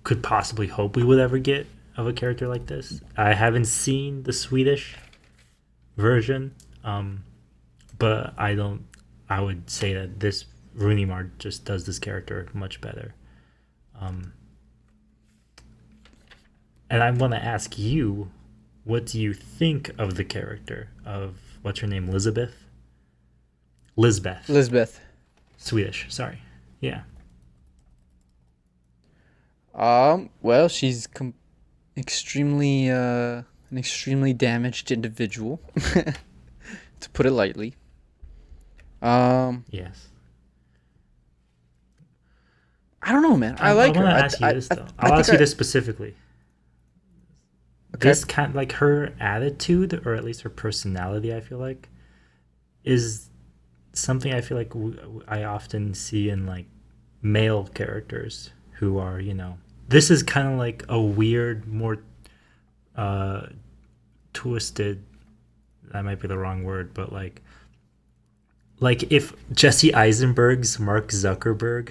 could possibly hope we would ever get of a character like this. I haven't seen the Swedish version, but I don't. I would say that this Rooney Mara just does this character much better. And I want to ask you, what do you think of the character of what's her name, Lisbeth? Lisbeth. Swedish. Sorry. Yeah. Well, she's extremely an extremely damaged individual, to put it lightly. Yes. I don't know, man. I like her. I want to ask you this though. I'll ask you this specifically. Okay. This kind, like her attitude, or at least her personality, I feel like, is something I feel like I often see in like male characters who are, this is kind of like a weird, more twisted. That might be the wrong word, but like if Jesse Eisenberg's Mark Zuckerberg,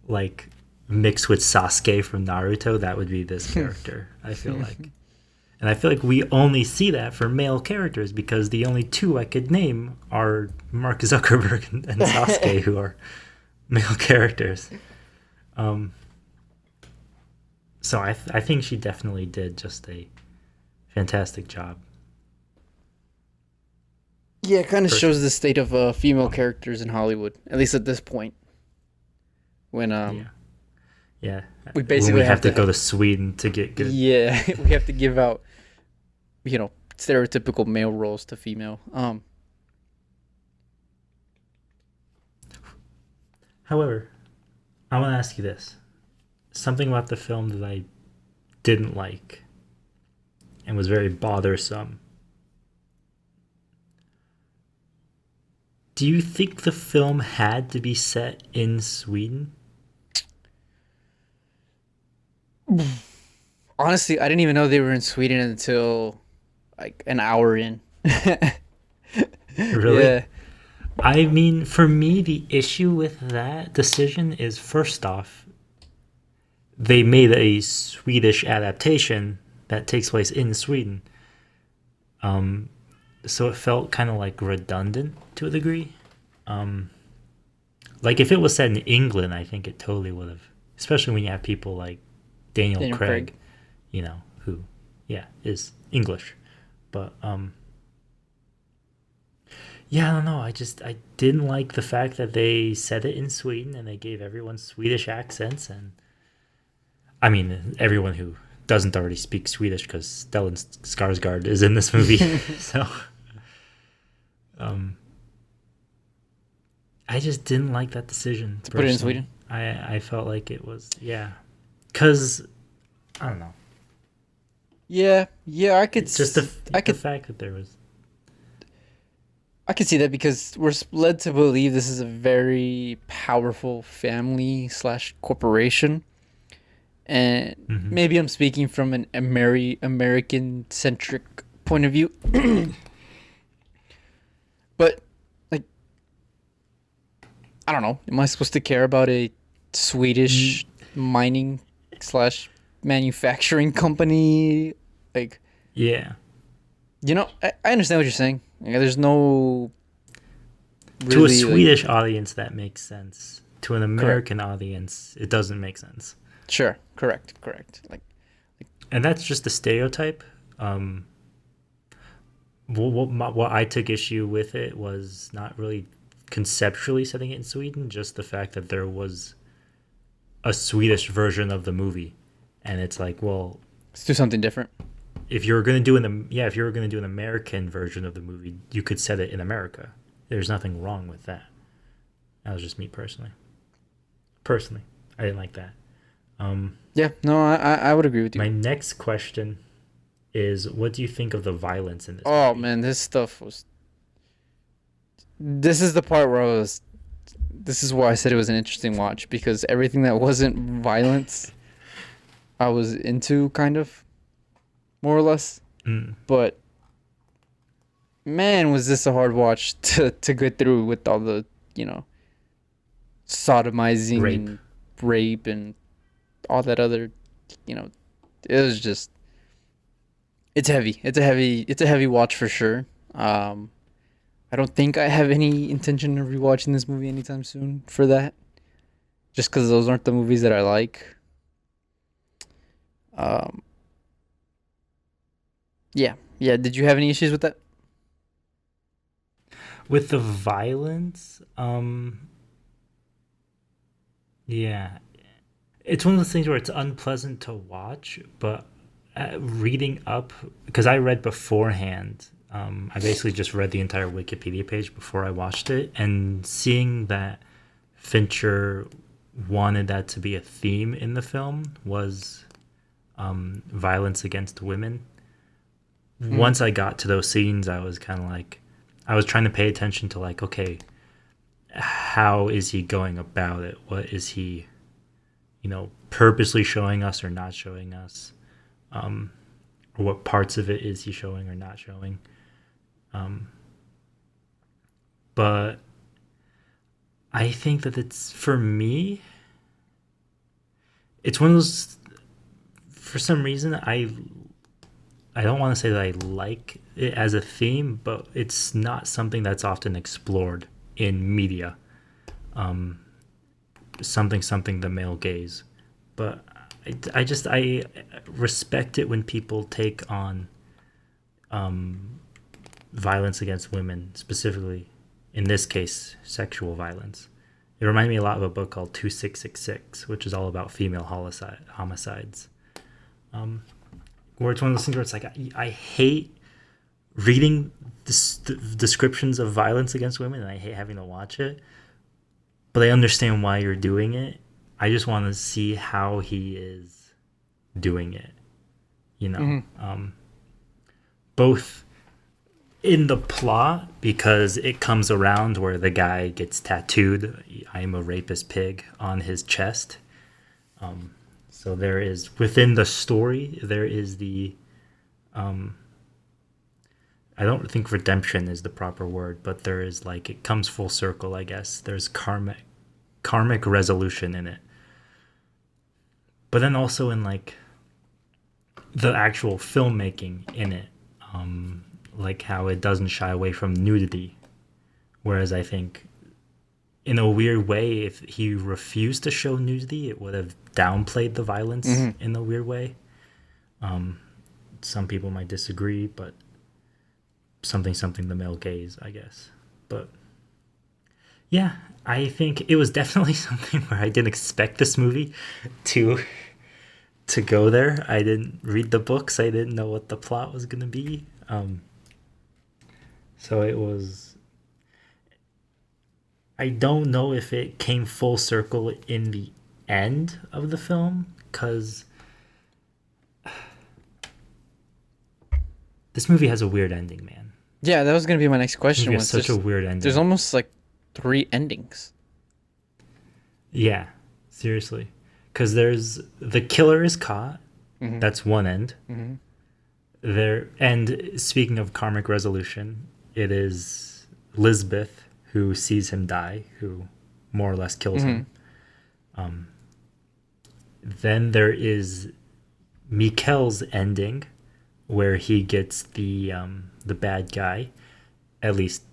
like mixed with Sasuke from Naruto, that would be this character. I feel like, and I feel like we only see that for male characters because the only two I could name are Mark Zuckerberg and Sasuke, who are male characters. So I think she definitely did just a fantastic job. Yeah, it kind of shows the state of female characters in Hollywood, at least at this point. When yeah, we basically when we have to go to Sweden to get good. Yeah, we have to give out, stereotypical male roles to female. However, I want to ask you this: something about the film that I didn't like and was very bothersome. Do you think the film had to be set in Sweden? Honestly, I didn't even know they were in Sweden until like an hour in. Really? Yeah. I mean, for me, the issue with that decision is, first off, they made a Swedish adaptation that takes place in Sweden. So it felt kind of like redundant to a degree. Like if it was set in England, I think it totally would have, especially when you have people like Daniel Craig, who, is English. But, yeah, I don't know. I didn't like the fact that they said it in Sweden and they gave everyone Swedish accents. And I mean, everyone who doesn't already speak Swedish, because Stellan Skarsgård is in this movie. So, I just didn't like that decision. To put it in Sweden? I felt like it was, because, I don't know. Yeah, I could. Just the fact that there was. I could see that because we're led to believe this is a very powerful family / corporation, and maybe I'm speaking from an American centric point of view, but like, I don't know. Am I supposed to care about a Swedish mining / manufacturing company? Like, yeah. I understand what you're saying. There's no to a Swedish audience that makes sense. To an American audience, it doesn't make sense. Sure, correct. Like, and that's just a stereotype. What I took issue with it was not really conceptually setting it in Sweden, just the fact that there was a Swedish version of the movie, and it's like, well, let's do something different. If you were going to do an American version of the movie, you could set it in America. There's nothing wrong with that. That was just me personally. I didn't like that. Yeah, no, I would agree with you. My next question is, what do you think of the violence in this Oh, movie? man, this stuff was... This is the part where this is why I said it was an interesting watch, because everything that wasn't violence, I was into, kind of. More or less. But man, was this a hard watch to get through with all the sodomizing Rape. and rape and all that other, you know, it was just it's heavy. It's a heavy watch for sure. Um, I don't think I have any intention of rewatching this movie anytime soon for that. Just because those aren't the movies that I like. Um, yeah, yeah. Did you have any issues with that? With the violence, yeah, it's one of those things where it's unpleasant to watch, but reading up, because I read beforehand, I basically just read the entire Wikipedia page before I watched it, and seeing that Fincher wanted that to be a theme in the film was violence against women. Mm, Once I got to those scenes, I was kind of like, I was trying to pay attention to like, okay, how is he going about it? What is he, purposely showing us or not showing us? Or what parts of it is he showing or not showing? Um, but I think that it's for me, it's one of those. For some reason, I don't want to say that I like it as a theme, but it's not something that's often explored in media. Um, something the male gaze, but I respect it when people take on violence against women, specifically in this case sexual violence. It reminded me a lot of a book called 2666, which is all about female homicides. Where it's one of those things where it's like I hate reading descriptions of violence against women, and I hate having to watch it, but I understand why you're doing it. I just want to see how he is doing it, you know. hmm Both in the plot, because it comes around where the guy gets tattooed, "I'm a rapist pig," on his chest. So there is, within the story, there is the, I don't think redemption is the proper word, but there is like, it comes full circle, I guess. There's karmic resolution in it. But then also in like the actual filmmaking in it, like how it doesn't shy away from nudity. Whereas I think in a weird way, if he refused to show nudity, it would have downplayed the violence hmm in a weird way. Some people might disagree, but something the male gaze, I guess. But yeah, I think it was definitely something where I didn't expect this movie to go there. I didn't read the books. I didn't know what the plot was gonna be. So it was. I don't know if it came full circle in the end of the film, because this movie has a weird ending, man. Yeah, that was gonna be my next This movie question. has Was such a just weird there's ending. almost like three endings. Yeah, seriously. Because there's the killer is caught. hmm That's one end. hmm There, and speaking of karmic resolution, it is Lisbeth who sees him die, who more or less kills hmm him. Then there is Mikkel's ending, where he gets the bad guy. At least,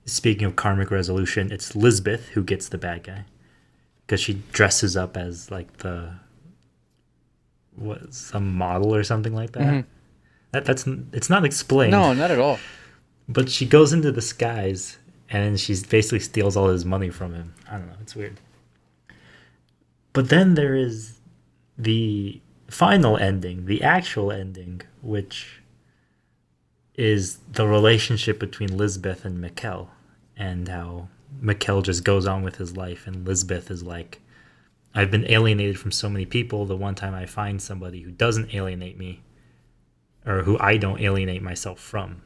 speaking of karmic resolution, it's Lisbeth who gets the bad guy, because she dresses up as like the what, some model or something like that. hmm That's it's not explained, No, not at all. but she goes into disguise and she basically steals all his money from him. I don't know, it's weird. But then there is the final ending, the actual ending, which is the relationship between Lisbeth and Mikkel, and how Mikkel just goes on with his life, and Lisbeth is like, I've been alienated from so many people. The one time I find somebody who doesn't alienate me, or who I don't alienate myself from,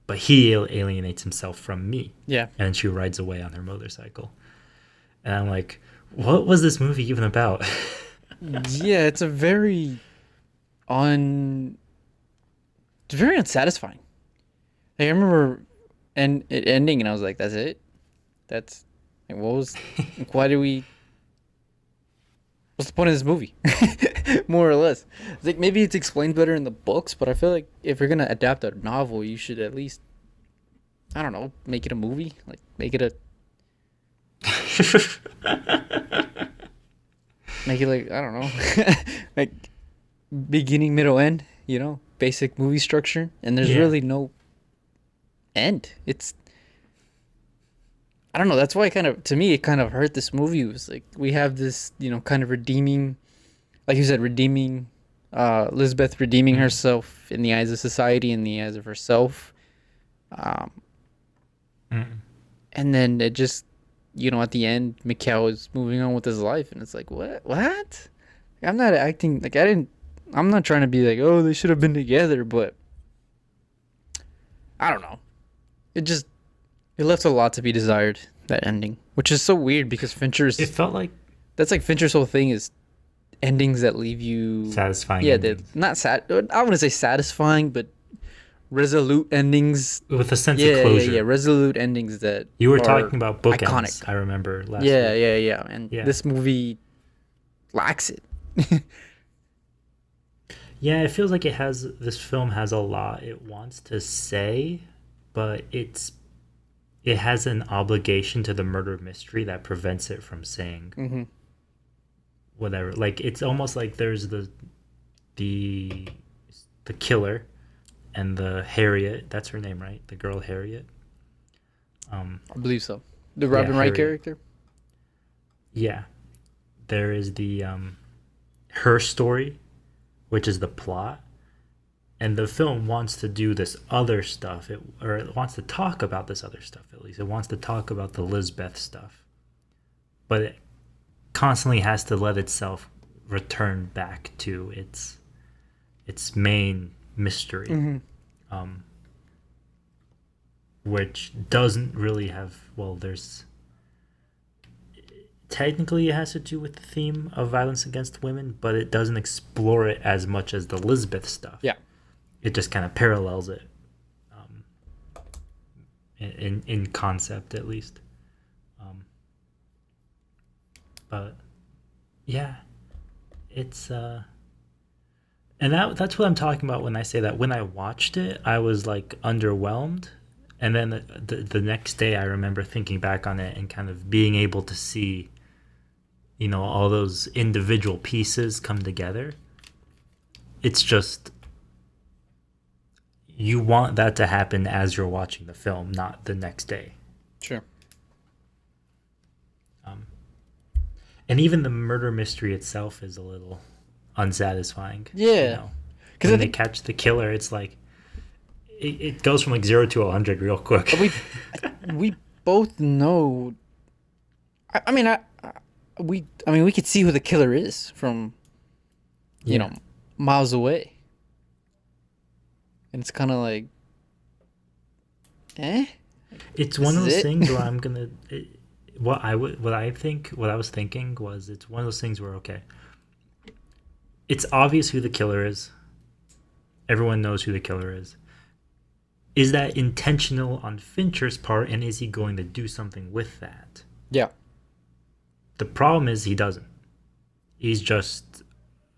but he alienates himself from me. Yeah. And she rides away on her motorcycle. And I'm like, what was this movie even about? Yeah, un it's very unsatisfying. Like, I remember it ending and I was like, that's it? That's Like, why do we? What's the point of this movie? More or less, it's like maybe it's explained better in the books, but I feel like if you're gonna adapt a novel, you should at least, I don't know, make it a movie. Like make it make it like I don't know, like beginning, middle, end. You know, basic movie structure, and there's really no end. It's I don't know. That's why to me, it kind of hurt this movie. It was like we have this, kind of redeeming, like you said, redeeming, Elizabeth redeeming herself in the eyes of society, in the eyes of herself. Um, and then it just, at the end, Mikhail is moving on with his life, and it's like, what? I'm not acting like I'm not trying to be like, oh, they should have been together, but I don't know. It left a lot to be desired, that ending, which is so weird because Fincher's. It felt like that's like Fincher's whole thing is endings that leave you satisfying. Yeah, they're not sad. I wouldn't say satisfying, but resolute endings with a sense of closure. Yeah, resolute endings that you were talking about bookends. Iconic. I remember last. Yeah, and this movie lacks it. Yeah, it feels like this film has a lot it wants to say, but it has an obligation to the murder mystery that prevents it from saying whatever. Like it's almost like there's the killer and the Harriet. That's her name, right? The girl Harriet. I believe so. The Robin Wright character. Yeah, there is the her story, which is the plot. And the film wants to do this other stuff, it wants to talk about this other stuff, at least. It wants to talk about the Lisbeth stuff. But it constantly has to let itself return back to its main mystery. Which doesn't really have, technically it has to do with the theme of violence against women, but it doesn't explore it as much as the Lisbeth stuff. Yeah. It just kind of parallels it, in concept at least. But yeah, it's and that's what I'm talking about when I say that when I watched it, I was like underwhelmed, and then the next day I remember thinking back on it and kind of being able to see, all those individual pieces come together. It's just. You want that to happen as you're watching the film, not the next day. Sure. And even the murder mystery itself is a little unsatisfying. Yeah. Because when they catch the killer, it's like it goes from like 0 to 100 real quick. We both know. We could see who the killer is from, miles away. And it's kind of like, It's one of those things where I'm gonna. What I was thinking was it's one of those things where it's obvious who the killer is. Everyone knows who the killer is. Is that intentional on Fincher's part, and is he going to do something with that? Yeah. The problem is he doesn't. He's just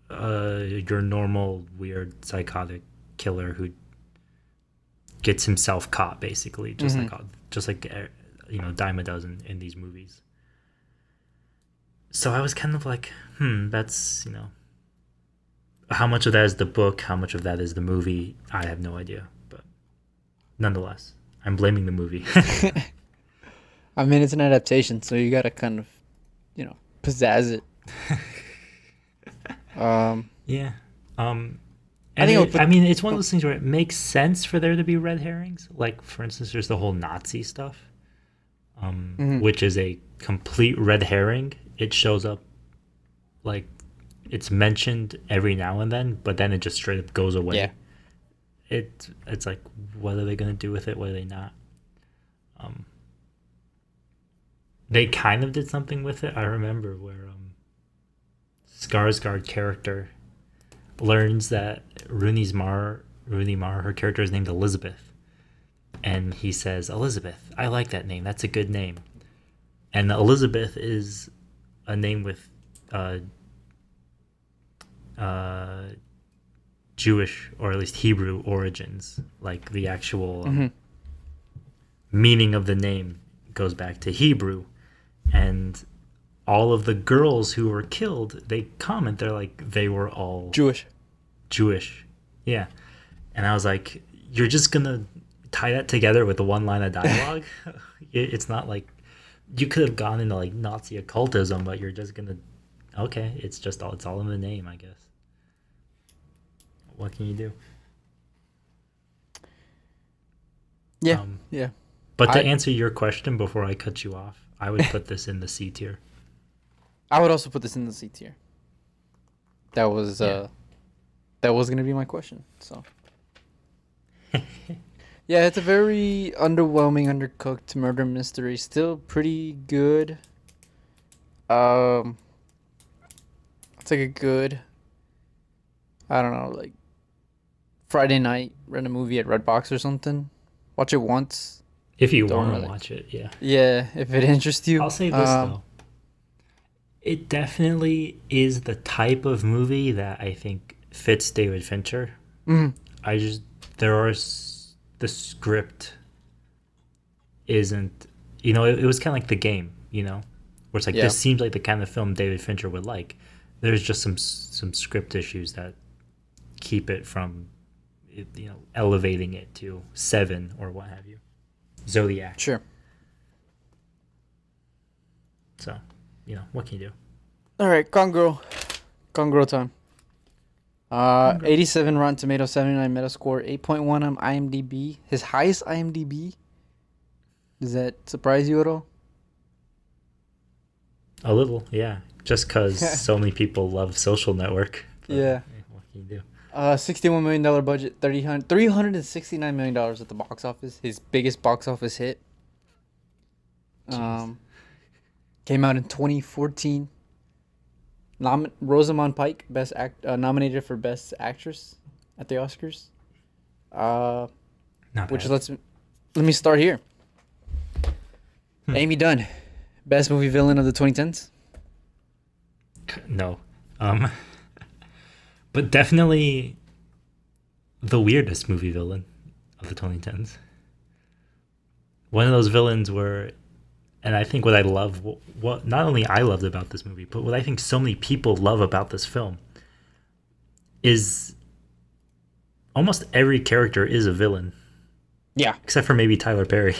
your normal weird psychotic killer who gets himself caught, basically, just like Daima does in these movies. So I was kind of like, that's how much of that is the book, how much of that is the movie, I have no idea. But nonetheless, I'm blaming the movie. I mean, it's an adaptation, so you gotta kind of, pizzazz it. Yeah. It's one of those things where it makes sense for there to be red herrings. Like, for instance, there's the whole Nazi stuff, which is a complete red herring. It shows up, like, it's mentioned every now and then, but then it just straight up goes away. Yeah. It's like, what are they going to do with it? What are they not? They kind of did something with it. I remember where Skarsgård character learns that Rooney Mara, her character is named Elizabeth. And he says, Elizabeth, I like that name. That's a good name. And Elizabeth is a name with uh, uh, Jewish or at least Hebrew origins. Like the actual meaning of the name goes back to Hebrew. And all of the girls who were killed, they comment, they're like, they were all Jewish. Yeah. And I was like, you're just going to tie that together with the one line of dialogue? It's not like you could have gone into like Nazi occultism, but you're just going to, okay, it's all in the name, I guess. What can you do? Yeah. Yeah. But to answer your question before I cut you off, I would put this in the C tier. I would also put this in the C tier. That was going to be my question. So yeah, it's a very underwhelming, undercooked murder mystery. Still pretty good. It's like a good, I don't know, like Friday night, rent a movie at Redbox or something. Watch it once. If you want to watch it, yeah. Yeah, if it interests you. I'll say this though. It definitely is the type of movie that I think fits David Fincher. Mhm. The script isn't, it was kind of like The Game, where it's like, this seems like the kind of film David Fincher would like. There's just some script issues that keep it from, elevating it to 7 or what have you. Zodiac. Sure. So, what can you do? All right, Gone Girl time. 87 Rotten Tomatoes, 79 Metascore, 8.1 on IMDb. His highest IMDb. Does that surprise you at all? A little, yeah. Just because so many people love Social Network. But, yeah. What can you do? $61 million budget, $369 million at the box office. His biggest box office hit. Came out in 2014. Rosamund Pike, nominated for Best Actress at the Oscars. Let me start here. Amy Dunn, best movie villain of the 2010s. No, but definitely the weirdest movie villain of the 2010s. One of those villains where, and I think what I love, what not only I loved about this movie, but what I think so many people love about this film is almost every character is a villain. Yeah. Except for maybe Tyler Perry.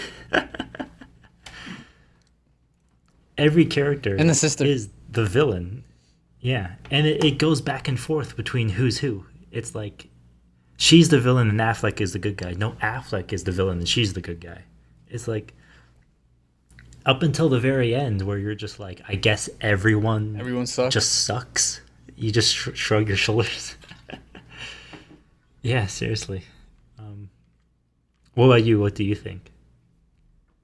Every character and the sister is the villain. Yeah. And it goes back and forth between who's who. It's like she's the villain and Affleck is the good guy. No, Affleck is the villain and she's the good guy. It's like up until the very end where you're just like, I guess everyone sucks. Just sucks. You just shrug your shoulders. Yeah, seriously. What about you? What do you think?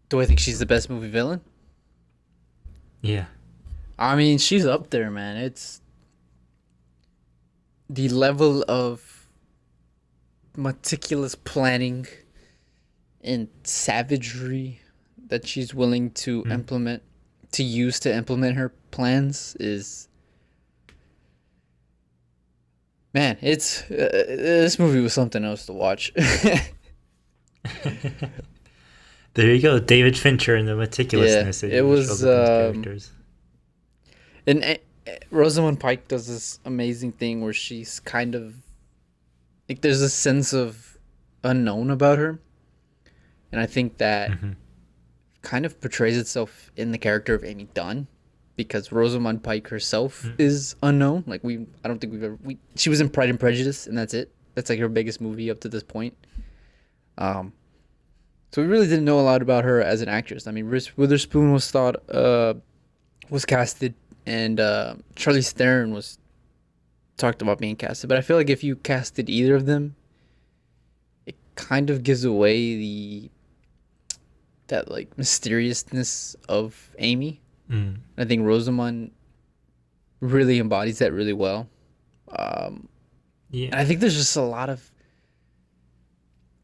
Do I think she's the best movie villain? Yeah. I mean, she's up there, man. It's the level of meticulous planning and savagery that she's willing to implement her plans is, man, it's this movie was something else to watch. There you go, David Fincher and the meticulousness. Yeah, it was characters. And Rosamund Pike does this amazing thing where she's kind of like, there's a sense of unknown about her, and I think that kind of portrays itself in the character of Amy Dunn, because Rosamund Pike herself is unknown. Like I don't think we've ever. She was in Pride and Prejudice, and that's it. That's like her biggest movie up to this point. So we really didn't know a lot about her as an actress. I mean, Reese Witherspoon was casted, and Charlize Theron was talked about being casted. But I feel like if you casted either of them, it kind of gives away that like mysteriousness of Amy. I think Rosamund really embodies that really well. And I think there's just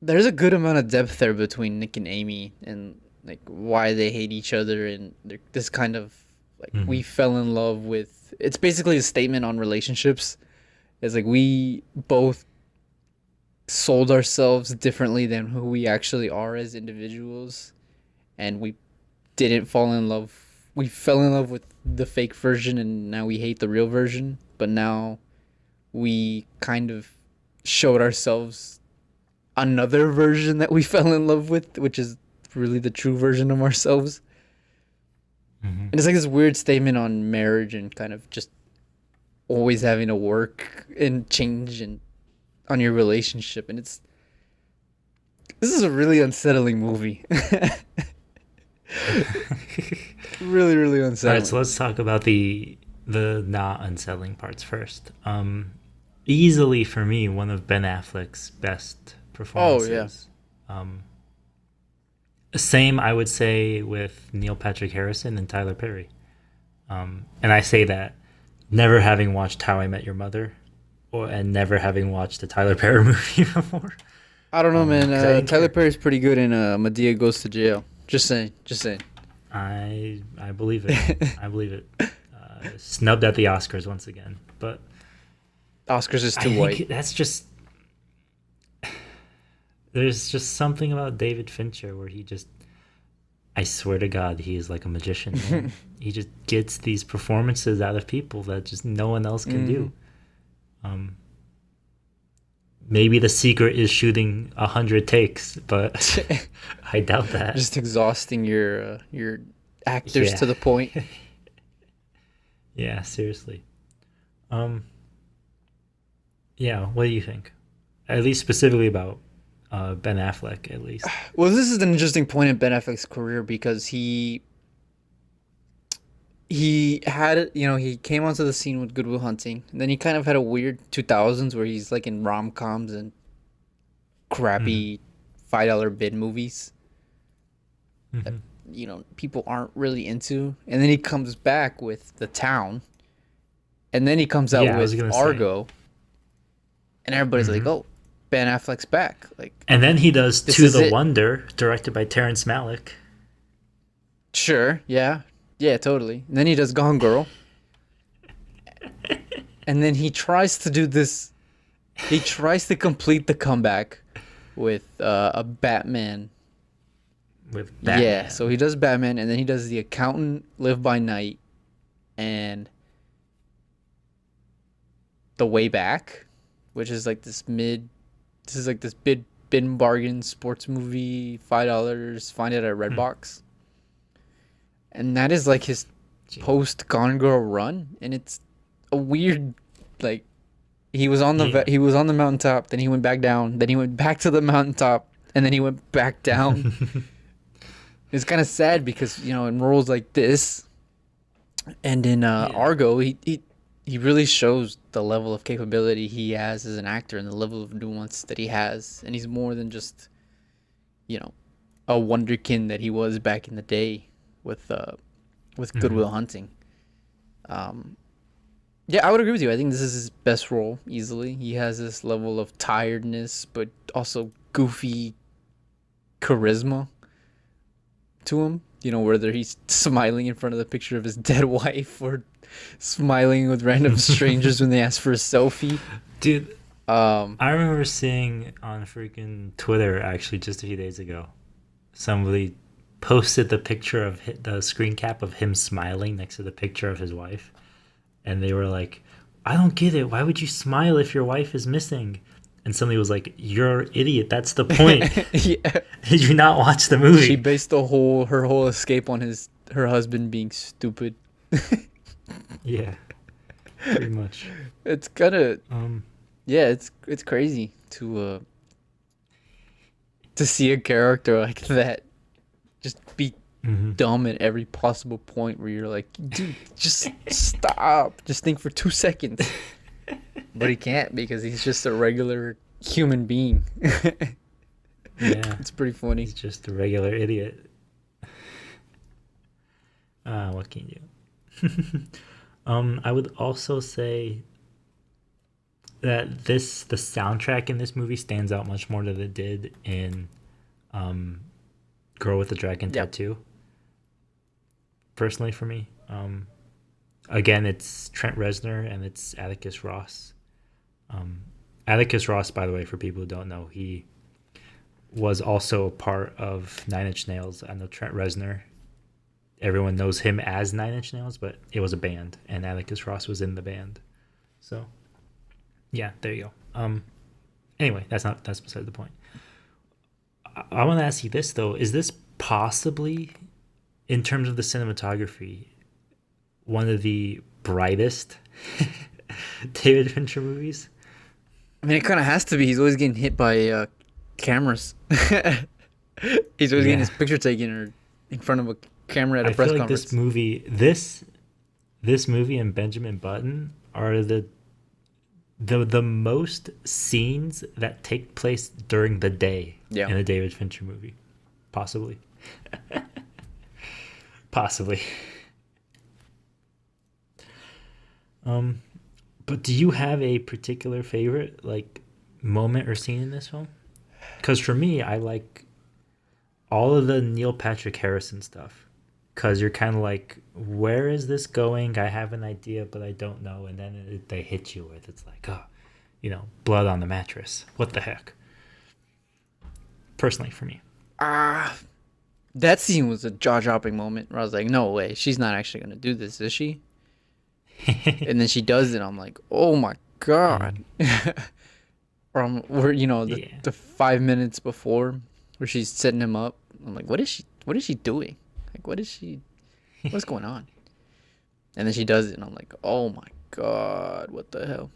there's a good amount of depth there between Nick and Amy, and like why they hate each other, and this kind of like Hmm. we fell in love with. It's basically a statement on relationships. It's like we both sold ourselves differently than who we actually are as individuals, and we didn't fall in love. We fell in love with the fake version, and now we hate the real version. But now we kind of showed ourselves another version that we fell in love with, which is really the true version of ourselves. Hmm. And it's like this weird statement on marriage and kind of just always having to work and change and on your relationship. And this is a really unsettling movie. Really, really All unsettling. right, so let's talk about the not unsettling parts first. Easily for me, one of Ben Affleck's best Oh yeah. performances. Same, I would say, with Neil Patrick Harrison and Tyler Perry. And I say that never having watched How I Met Your Mother, and never having watched a Tyler Perry movie before. I don't know, man. 'Cause I didn't Tyler care. Perry's pretty good in Medea Goes to Jail. Just saying. Just saying. I believe it. I believe it. Snubbed at the Oscars once again, but Oscars is I too think white. that's just there's just something about David Fincher where he just I swear to God he is like a magician, man. He just gets these performances out of people that just no one else can do. Um Maybe the secret is shooting 100 takes, but I doubt that. Just exhausting your actors Yeah. to the point. Yeah, seriously. Um yeah, what do you think? At least specifically about Ben Affleck, at least. Well, this is an interesting point in Ben Affleck's career because he had, he came onto the scene with Good Will Hunting, and then he kind of had a weird 2000s where he's like in rom-coms and Mhm. crappy $5 bid movies that Mhm. people aren't really into, and then he comes back with The Town, and then he comes out Yeah, I was with gonna say. Argo, and everybody's like, Mhm. "Oh, Ben Affleck's back!" Like, And then he does this To is the it. Wonder, directed by Terrence Malick. Sure, yeah, yeah, totally. And then he does Gone Girl, and then he tries to do this. He tries to complete the comeback with a Batman. With Yeah, Batman. so he does Batman, and then he does The Accountant, Live by Night, and The Way Back, which is like this mid. This is like this bid bin bargain sports movie, $5. Find it at Hmm. Redbox, and that is like his Gee. post Gone Girl run, and it's a weird like he was on Yeah. he was on the mountaintop, then he went back down, then he went back to the mountaintop, and then he went back down. It's kind of sad because in roles like this and in Yeah. Argo, he really shows the level of capability he has as an actor and the level of nuance that he has, and he's more than just you know a wonderkin that he was back in the day with Good Mhm. Will Hunting. Um, yeah, I would agree with you. I think this is his best role easily. He has this level of tiredness, but also goofy charisma to him. Whether he's smiling in front of the picture of his dead wife or smiling with random strangers when they ask for a selfie. Dude, Um, I remember seeing on freaking Twitter actually just a few days ago, somebody posted the picture of the screen cap of him smiling next to the picture of his wife, and they were like, "I don't get it. Why would you smile if your wife is missing?" And somebody was like, "You're an idiot. That's the point. yeah, Did you not watch the movie?" she based her whole escape on her husband being stupid. Yeah, pretty much. It's kind of Um, yeah, it's crazy to see a character like that just be mhm. dumb at every possible point where you're like, dude, just stop. Just think for 2 seconds. But he can't because he's just a regular human being. Yeah, It's pretty funny. he's just a regular idiot. What can you do? I would also say that the soundtrack in this movie stands out much more than it did in Girl with the Dragon Yep. Tattoo. Personally, for me, again, it's Trent Reznor and it's Atticus Ross. Atticus Ross, by the way, for people who don't know, he was also a part of Nine Inch Nails. I know Trent Reznor. Everyone knows him as Nine Inch Nails, but it was a band, and Atticus Ross was in the band. So, yeah, there you go. Anyway, that's beside the point. I want to ask you this though: is this possibly, in terms of the cinematography, one of the brightest David Fincher movies? I mean, it kind of has to be. He's always getting hit by cameras. He's always getting his picture taken or in front of a camera at a press feel like conference. This movie and Benjamin Button are the most scenes that take place during the day in a David Fincher movie, possibly. Possibly. But do you have a particular favorite like moment or scene in this film? Because for me, I like all of the Neil Patrick Harrison stuff. Because you're kind of like, where is this going? I have an idea, but I don't know. And then they hit you with, it's like, oh, blood on the mattress. What the heck? Personally, for me. That scene was a jaw-dropping moment where I was like, no way, she's not actually going to do this, is she? And then she does it. I'm like, oh my God. The 5 minutes before where she's setting him up. I'm like, what is she doing? Like, what's going on? And then she does it, and I'm like, oh my God, what the hell?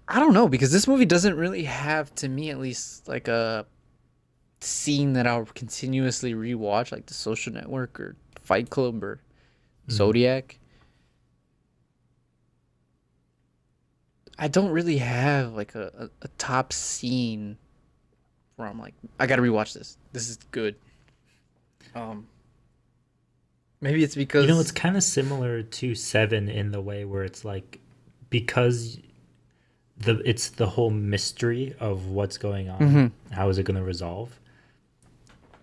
I don't know, because this movie doesn't really have, to me at least, like a scene that I'll continuously rewatch, like The Social Network or Fight Club or Zodiac. I don't really have like a top scene where I'm like, I gotta rewatch this. This is good. Maybe it's because it's kind of similar to Seven in the way where it's like, because it's the whole mystery of what's going on. How is it going to resolve?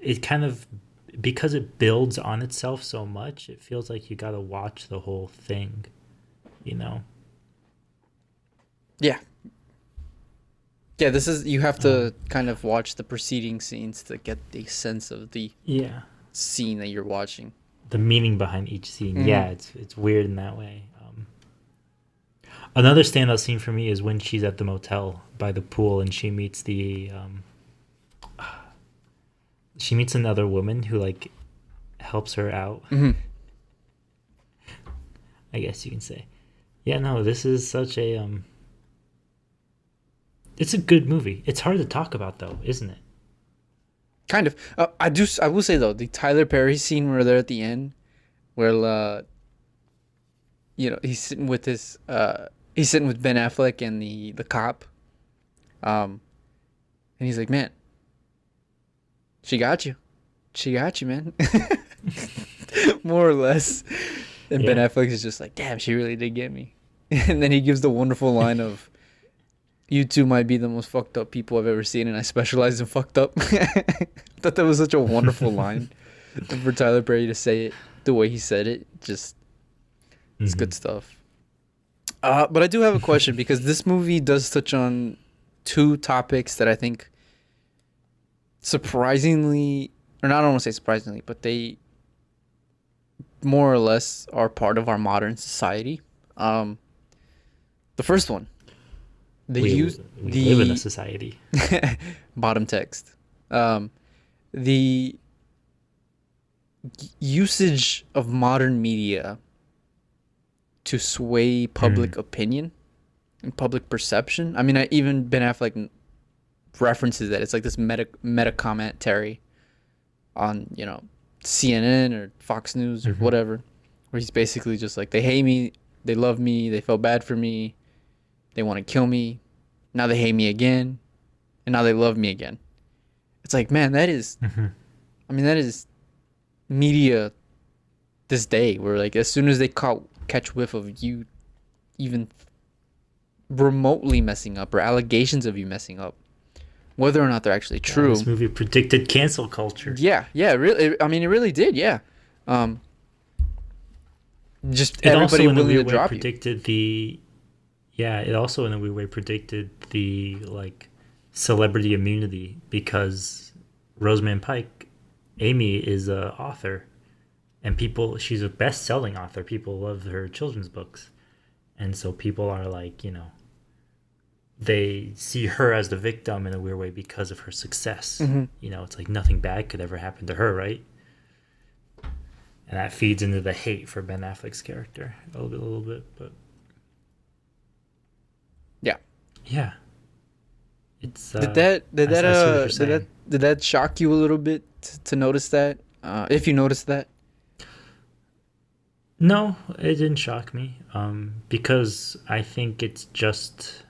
It kind of, because it builds on itself so much, it feels like you got to watch the whole thing, Yeah. Yeah, this is, you have to kind of watch the preceding scenes to get the sense of the scene that you're watching. The meaning behind each scene. Yeah, it's weird in that way. Another standout scene for me is when she's at the motel by the pool and she meets another woman who like helps her out. I guess you can say. Yeah, no, this is such a it's a good movie. It's hard to talk about though, isn't it? Kind of. I will say though, the Tyler Perry scene where they're at the end, where he's sitting with Ben Affleck and the cop, and he's like, man, she got you, man, more or less. And Ben Affleck is just like, damn, she really did get me. And then he gives the wonderful line of, you two might be the most fucked up people I've ever seen, and I specialize in fucked up. I thought that was such a wonderful line. And for Tyler Perry to say it the way he said it, just, it's good stuff. But I do have a question, because this movie does touch on two topics that I think surprisingly, or not, I don't want to say surprisingly, but they more or less are part of our modern society. The first one. We live in a society. Bottom text. The usage of modern media to sway public opinion and public perception. I mean, even Ben Affleck references that. It's like this meta commentary on, CNN or Fox News or whatever, where he's basically just like, they hate me, they love me, they felt bad for me, they want to kill me. Now they hate me again. And now they love me again. It's like, man, that is... I mean, that is media this day. Where, like, as soon as they catch whiff of you even remotely messing up, or allegations of you messing up, whether or not they're actually true. This movie predicted cancel culture. Yeah, really. I mean, it really did. Yeah. Just It everybody also in a willing to weird way drop you. predicted the yeah, it also in a weird way predicted the like celebrity immunity because Rosamund Pike, Amy is a author and she's a best-selling author. People love her children's books. And so people are like, they see her as the victim in a weird way because of her success. It's like nothing bad could ever happen to her, right? And that feeds into the hate for Ben Affleck's character a little bit, but Yeah. yeah, it's Did that I see what you're saying. did that shock you a little bit to notice that? If you noticed that? No, it didn't shock me, because I think it's just.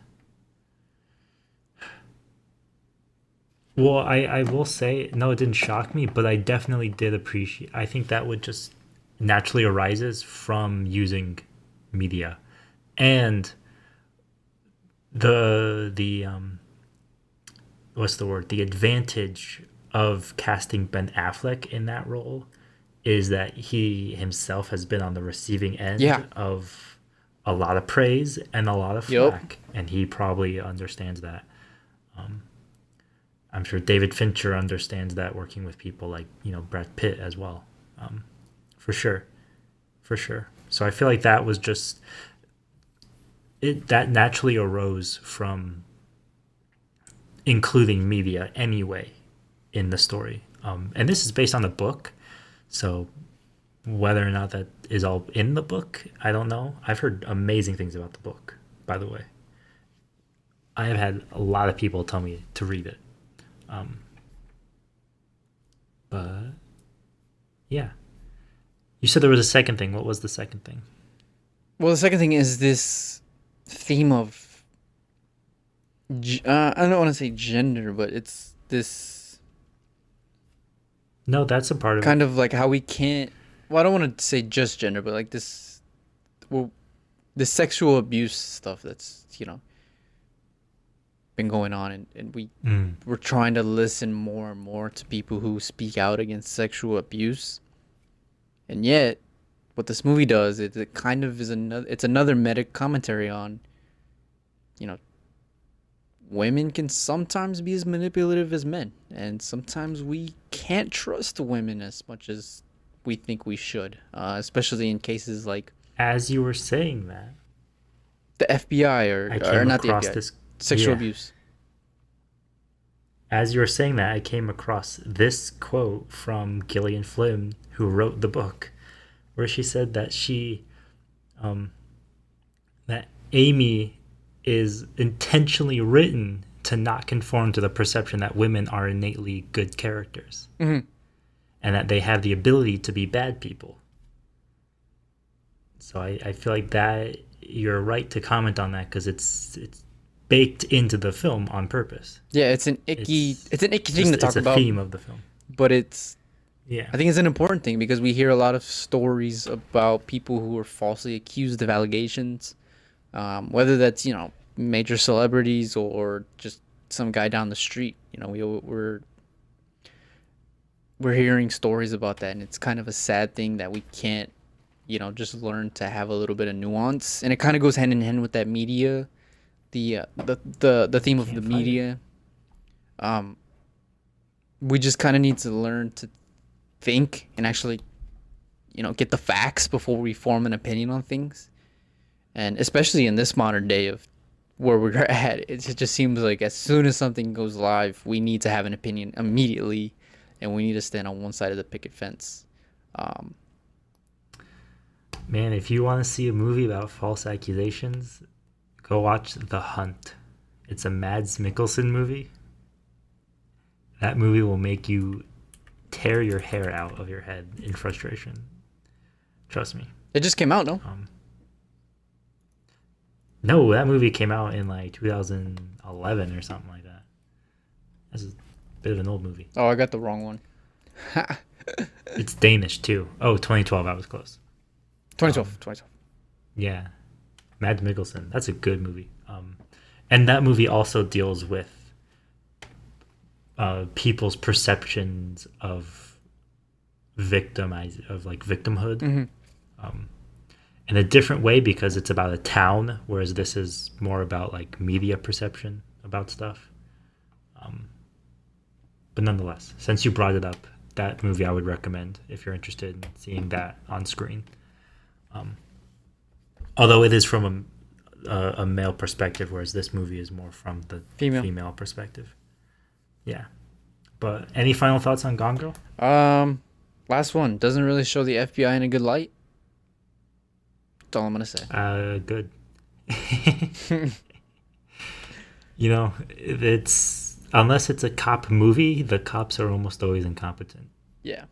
Well, I will say, no, it didn't shock me, but I definitely did appreciate. I think that would just naturally arises from using media, and the what's the word? The advantage of casting Ben Affleck in that role is that he himself has been on the receiving end Yeah. of a lot of praise and a lot of Yup. flack, and he probably understands that. I'm sure David Fincher understands that working with people like Brad Pitt as well, for sure. So I feel like that was just that naturally arose from including media anyway in the story, and this is based on the book, so whether or not that is all in the book, I don't know. I've heard amazing things about the book, by the way. I have had a lot of people tell me to read it. But yeah, you said there was a second thing. What was the second thing? Well, the second thing is this theme of I don't want to say gender, but it's this No, that's a part of kind of like how we can't. Well, I don't want to say just gender, but like this, well, the sexual abuse stuff that's been going on, and we're trying to listen more and more to people who speak out against sexual abuse, and yet what this movie does, it kind of is another meta commentary on women can sometimes be as manipulative as men, and sometimes we can't trust women as much as we think we should, especially in cases like As you were saying that, the FBI I or came not the across FBI, this sexual yeah. abuse. As you were saying that, I came across this quote from Gillian Flynn, who wrote the book, where she said that that Amy is intentionally written to not conform to the perception that women are innately good characters, and that they have the ability to be bad people. So I feel like that you're right to comment on that because it's baked into the film on purpose. Yeah, it's an icky thing to talk it's a about, theme of the film. but I Yeah. think it's an important thing because we hear a lot of stories about people who are falsely accused of allegations, whether that's major celebrities or just some guy down the street. We're hearing stories about that, and it's kind of a sad thing that we can't just learn to have a little bit of nuance, and it kind of goes hand in hand with that media, the theme of the media. We just kind of need to learn to think and actually get the facts before we form an opinion on things, and especially in this modern day of where we're at, it just seems like as soon as something goes live, we need to have an opinion immediately, and we need to stand on one side of the picket fence. Man, if you want to see a movie about false accusations, go watch The Hunt. It's a Mads Mikkelsen movie. That movie will make you tear your hair out of your head in frustration. Trust me. It just came out, no? No, that movie came out in like 2011 or something like that. That's a bit of an old movie. Oh, I got the wrong one. It's Danish too. Oh, 2012. I was close. 2012. Yeah, Mads Mikkelsen. That's a good movie. And that movie also deals with people's perceptions of victimhood in a different way because it's about a town, whereas this is more about like media perception about stuff. But nonetheless, since you brought it up, that movie I would recommend if you're interested in seeing that on screen. Although it is from a male perspective, whereas this movie is more from the female perspective. Yeah. But any final thoughts on Gone Girl? Last one doesn't really show the FBI in a good light. That's all I'm gonna say. Good. You know, it's unless it's a cop movie, the cops are almost always incompetent. Yeah.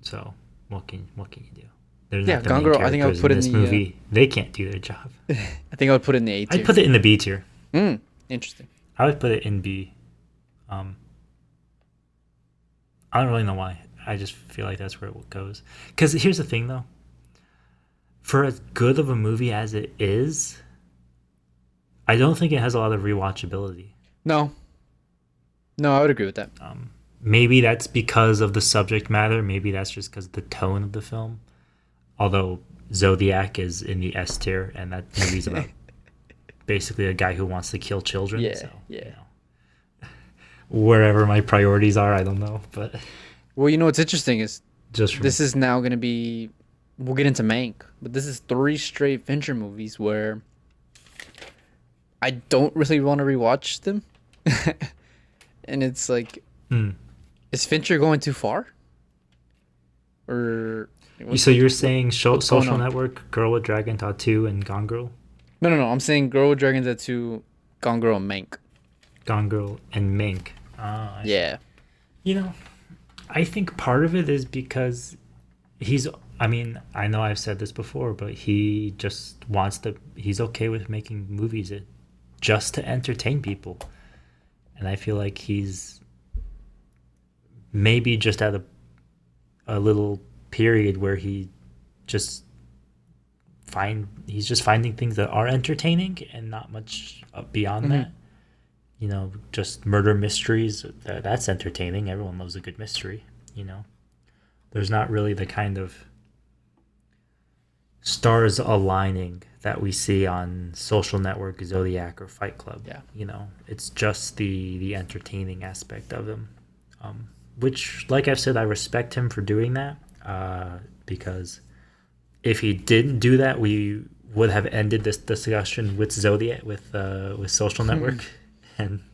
So what can you do? There's Yeah, Gone Girl. I think I would put it in the movie. They can't do their job. I think I would put it in the A tier. I'd put it in the B tier. Interesting. I would put it in B. I don't really know why. I just feel like that's where it goes. Because here's the thing, though. For as good of a movie as it is, I don't think it has a lot of rewatchability. No, I would agree with that. Maybe that's because of the subject matter. Maybe that's just because of the tone of the film. Although Zodiac is in the S tier, and that movie's about basically a guy who wants to kill children. Yeah, so, yeah. You know, wherever my priorities are, I don't know. But well, you know what's interesting is just this is now going to be. We'll get into Mank, but this is 3 straight Fincher movies where I don't really want to rewatch them, and it's like, is Fincher going too far? Or so you're saying Social Network, Girl with Dragon Tattoo, and Gone Girl? No. I'm saying Girl with Dragon Tattoo, Gone Girl, and Mank. Gone Girl and Mank. Yeah. You know, I think part of it is because I know I've said this before, but he just he's okay with making movies just to entertain people. And I feel like he's maybe just at a little period where he's just finding things that are entertaining and not much beyond that. You know, just murder mysteries, that's entertaining. Everyone loves a good mystery, you know. There's not really the kind of stars aligning that we see on Social Network, Zodiac, or Fight Club. Yeah. You know, it's just the entertaining aspect of them. Which, like I've said, I respect him for doing that. Because if he didn't do that, we would have ended this discussion with Zodiac, with Social Network. And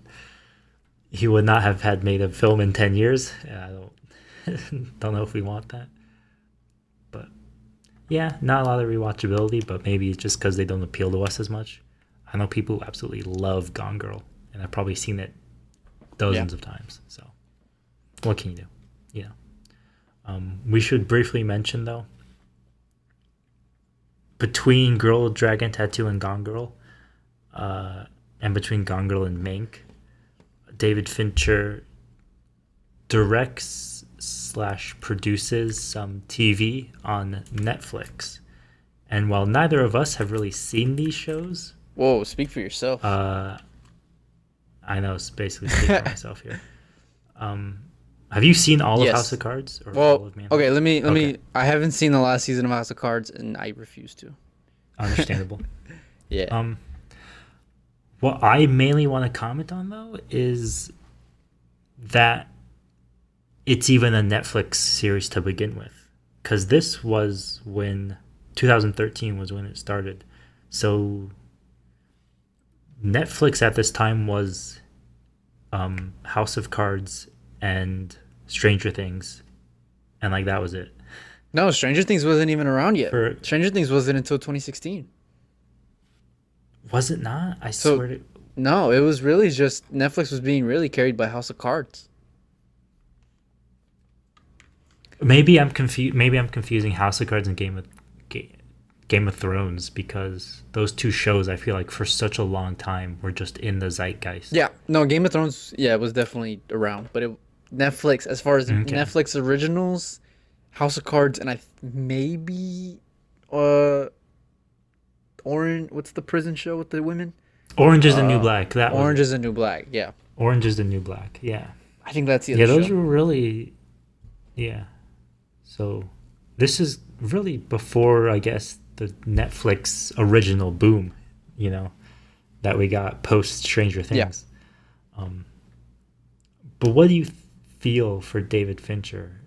he would not have had made a film in 10 years. I don't know if we want that. But yeah, not a lot of rewatchability, but maybe it's just because they don't appeal to us as much. I know people who absolutely love Gone Girl, and I've probably seen it dozens of times. So what can you do? You know. We should briefly mention, though, between Girl with Dragon Tattoo and Gone Girl, and between Gone Girl and Mank, David Fincher directs / produces some TV on Netflix. And while neither of us have really seen these shows... Whoa, speak for yourself. I know, it's basically speaking for myself here. Have you seen all of House of Cards? Or all of okay, let me... I haven't seen the last season of House of Cards, and I refuse to. Understandable. Yeah. What I mainly want to comment on, though, is that it's even a Netflix series to begin with. Because this was when 2013 was when it started. So Netflix at this time was House of Cards and Stranger Things. And like that was it. No, Stranger Things wasn't even around yet. For, Stranger Things wasn't until 2016. Was it not? I swear to... No, it was really just Netflix was being really carried by House of Cards. Maybe I'm confusing House of Cards and Game of Thrones, because those two shows I feel like for such a long time were just in the zeitgeist. Yeah, no, Game of Thrones, it was definitely around, but Netflix, as far as Netflix originals, House of Cards, and maybe Orange. What's the prison show with the women? Orange is the New Black. Orange is the New Black. Yeah. Orange is the New Black. Yeah. I think that's the other Yeah, those show. were really. Yeah. So this is really before, I guess, the Netflix original boom, you know, that we got post Stranger Yeah. Things. Um, but what do you feel for David Fincher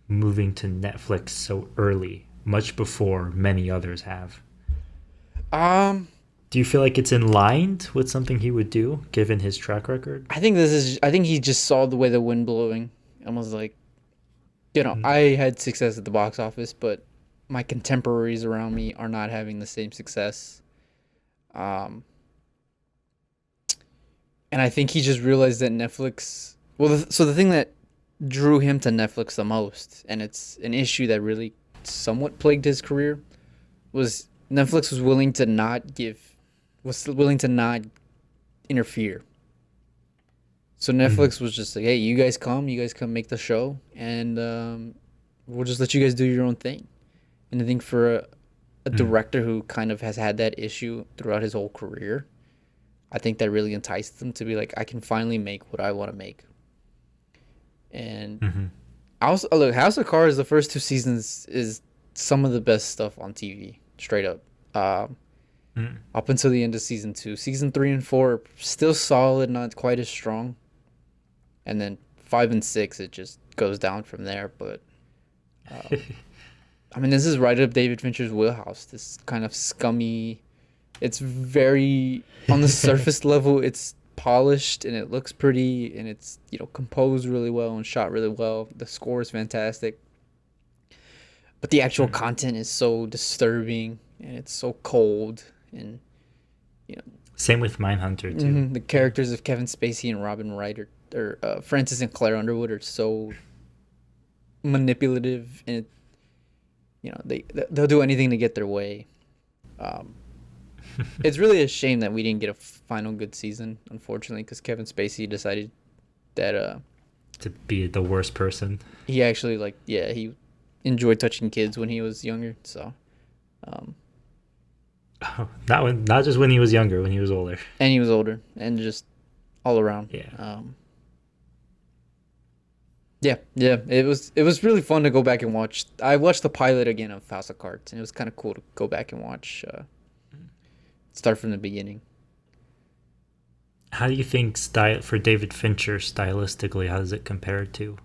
moving to Netflix so early, much before many others have? Um, Do you feel like it's in line with something he would do, given his track record? I think this is. I think he just saw the way the wind blowing and was like, Mm, I had success at the box office, but my contemporaries around me are not having the same success. Um, and I think he just realized that Netflix. Well, so the thing that drew him to Netflix the most, and it's an issue that really somewhat plagued his career, was Netflix was willing to not interfere. So mm, Netflix was just like, hey, you guys come make the show, and we'll just let you guys do your own thing. And I think for a mm, director who kind of has had that issue throughout his whole career, I think that really enticed them to be like, I can finally make what I want to make. And mm-hmm, look, House of Cards, the first two seasons is some of the best stuff on TV, straight up. mm, Up until the end of season two, season three and four still solid, not quite as strong, and then five and six it just goes down from there. But I mean, this is right up David Fincher's wheelhouse. This kind of scummy. It's very on the surface level. It's polished and it looks pretty and it's composed really well and shot really well. The score is fantastic, but the actual mm. content is so disturbing and it's so cold and you know Same with Mindhunter too. the characters of Kevin Spacey and Robin Wright or Francis and Claire Underwood are so manipulative and they'll do anything to get their way. Um, it's really a shame that we didn't get a final good season, unfortunately, because Kevin Spacey decided that To be the worst person. he actually he enjoyed touching kids when he was younger. So, um, Oh, not just when he was younger, when he was older. and he was older and just all around. Yeah. Yeah, yeah, it was really fun to go back and watch. I watched the pilot again of House of Cards, and it was kind of cool to go back and watch. Start from the beginning. How do you think style for David Fincher stylistically? How does it compare to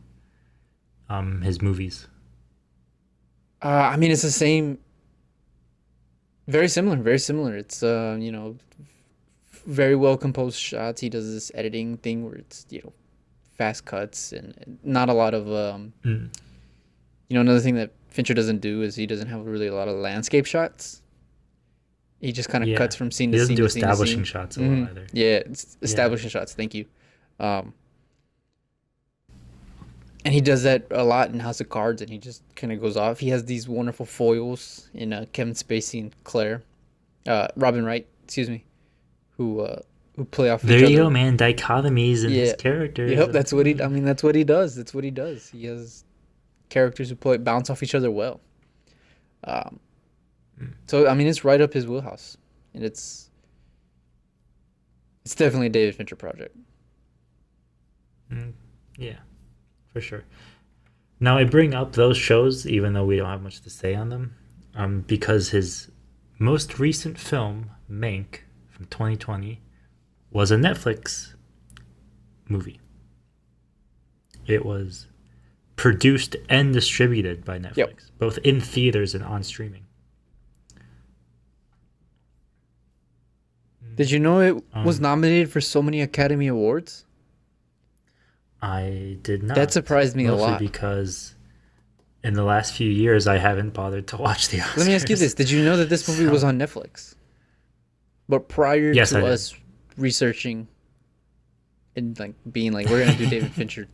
his movies? I mean, it's the same. Very similar. Very similar. It's very well composed shots. He does this editing thing where it's fast cuts and not a lot of Mm. another thing that Fincher doesn't do is he doesn't have really a lot of landscape shots. He just kind of Yeah, cuts from scene he to doesn't scene do to scene to establishing scene. shots a lot either. Yeah, it's Yeah. establishing shots. Thank you. Um, and he does that a lot in House of Cards, and he just kind of goes off. He has these wonderful foils in Kevin Spacey and Claire, Robin Wright, excuse me, who play off There each you other. go, man. Dichotomies in his Yeah, characters. yep. That's what he. I mean, that's what he does. That's what he does. He has characters who bounce off each other well. Um, so I mean, it's right up his wheelhouse, and it's definitely a David Fincher project. Mm, yeah, for sure. Now I bring up those shows, even though we don't have much to say on them, because his most recent film, Mank, from 2020, was a Netflix movie. It was produced and distributed by Yep. Netflix, both in theaters and on streaming. Did you know it was Um, nominated for so many Academy Awards? I did not. That surprised me a Mostly lot. because in the last few years I haven't bothered to watch the Oscars. Let me ask you this: did you know that this movie was So- on Netflix? But prior Yes, I to did. us researching and being like, we're gonna do David Fincher.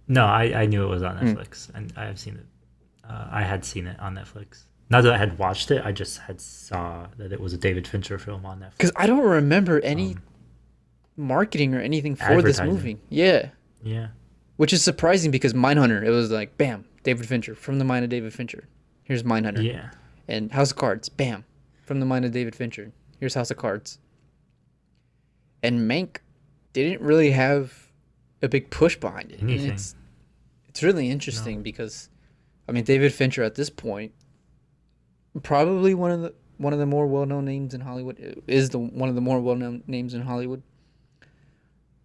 No, I knew it was on Mm. Netflix, and I have seen it. I had seen it on Netflix. Not that I had watched it, I just had saw that it was a David Fincher film on Netflix. Because I don't remember any Um, marketing or anything for this advertising. movie. Yeah, Yeah, which is surprising because Mindhunter, it was like, bam, David Fincher from the mind of David Fincher. Here's Mindhunter. yeah, And House of Cards, bam, from the mind of David Fincher. Here's House of Cards. And Mank didn't really have a big push behind it. And Anything. it's really interesting because, I mean, David Fincher at this point, probably one of the more well known names in Hollywood, is the one of the more well known names in Hollywood.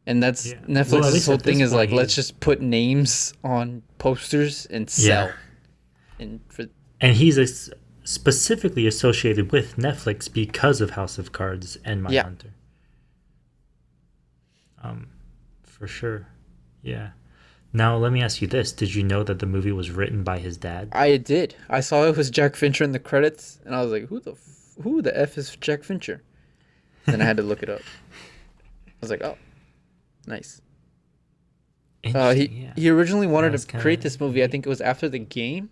And that's Yeah. Well, at Netflix's least whole at this thing is point, like, let's just put names on posters and Yeah. sell. And for And he's specifically associated with Netflix because of House of Cards and yeah, Mindhunter. For sure. Yeah. Now let me ask you this: did you know that the movie was written by his dad? I did. I saw it was Jack Fincher in the credits, and I was like, who the f is Jack Fincher? Then I had to look it up. I was like, oh, nice. Interesting. Yeah. He originally wanted That's to create this movie. I think it was after the game,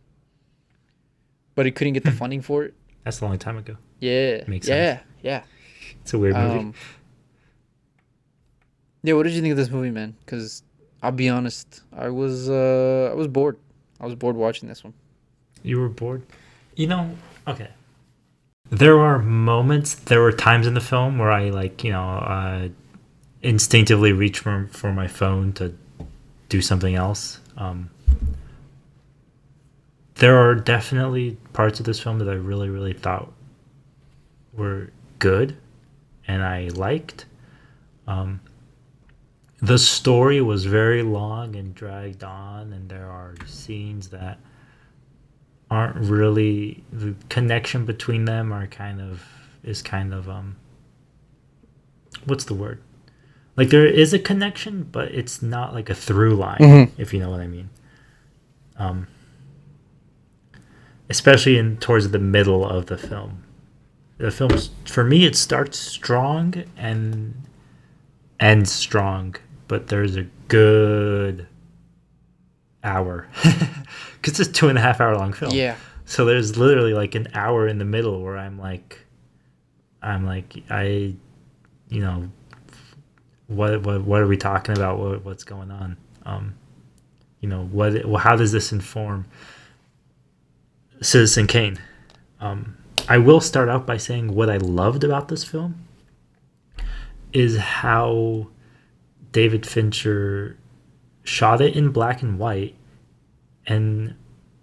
but he couldn't get the funding for it. That's a long time ago. Yeah, Makes yeah, sense. yeah. It's a weird movie. Yeah, what did you think of this movie, man? Because I'll be honest, I was bored. I was bored watching this one. You were bored? Okay. There were times in the film where I instinctively reach for my phone to do something else. There are definitely parts of this film that I really, really thought were good and I liked. The story was very long and dragged on, and there are scenes that aren't really, the connection between them is kind of what's the word? Like there is a connection, but it's not like a through line, if you know what I mean. Especially towards the middle of the film. The film, for me, it starts strong and ends strong, but there's a good hour because it's a 2.5 hour long film. Yeah. So there's literally like an hour in the middle where I'm like, what are we talking about? What's going on? How does this inform Citizen Kane? I will start out by saying what I loved about this film is how David Fincher shot it in black and white and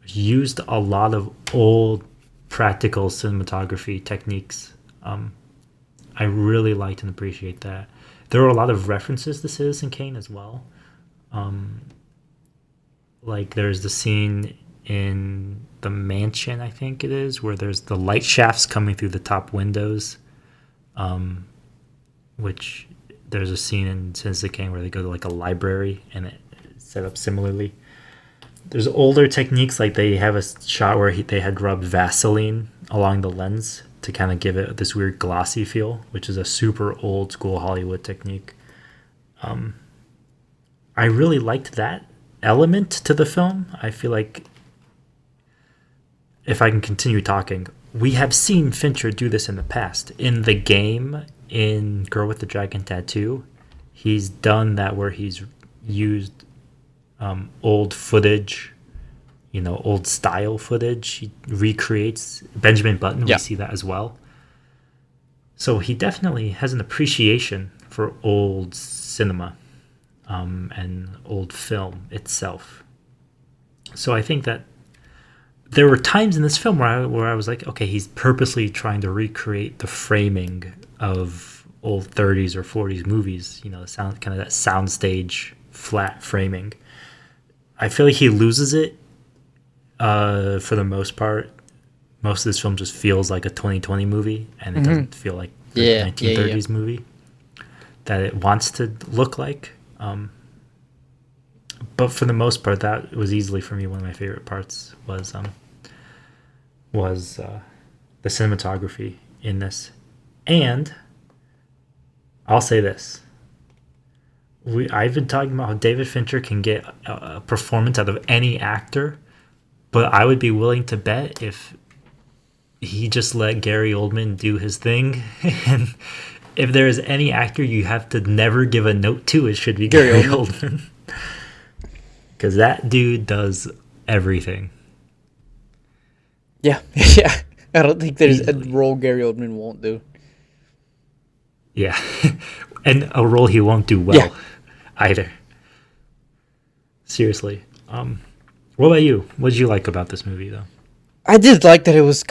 used a lot of old practical cinematography techniques. I really liked and appreciate that. There were a lot of references to Citizen Kane as well. Like there's the scene in the mansion, I think it is, where there's the light shafts coming through the top windows, which there's a scene in Citizen Kane where they go to like a library and it's set up similarly. There's older techniques, like they have a shot where they had rubbed Vaseline along the lens to kind of give it this weird glossy feel, which is a super old school Hollywood technique. I really liked that element to the film. I feel like, if I can continue talking, we have seen Fincher do this in the past. In The Game, in Girl with the Dragon Tattoo, he's done that where he's used old footage, old style footage. He recreates Benjamin Button. Yeah. We see that as well. So he definitely has an appreciation for old cinema and old film itself. So I think that there were times in this film where I was like, okay, he's purposely trying to recreate the framing of old 30s or 40s movies, the sound, kind of that soundstage flat framing. I feel like he loses it for the most part. Most of this film just feels like a 2020 movie, and it doesn't feel like the 1930s movie that it wants to look like. But for the most part, that was easily for me one of my favorite parts was the cinematography in this. And I'll say this. I've been talking about how David Fincher can get a performance out of any actor, but I would be willing to bet if he just let Gary Oldman do his thing, and if there is any actor you have to never give a note to, it should be Gary Oldman. Because that dude does everything. Yeah, yeah. I don't think there's Easily. a role Gary Oldman won't do. Yeah. and a role he won't do well Yeah. either. Seriously. What about you? What did you like about this movie, though? I did like that it was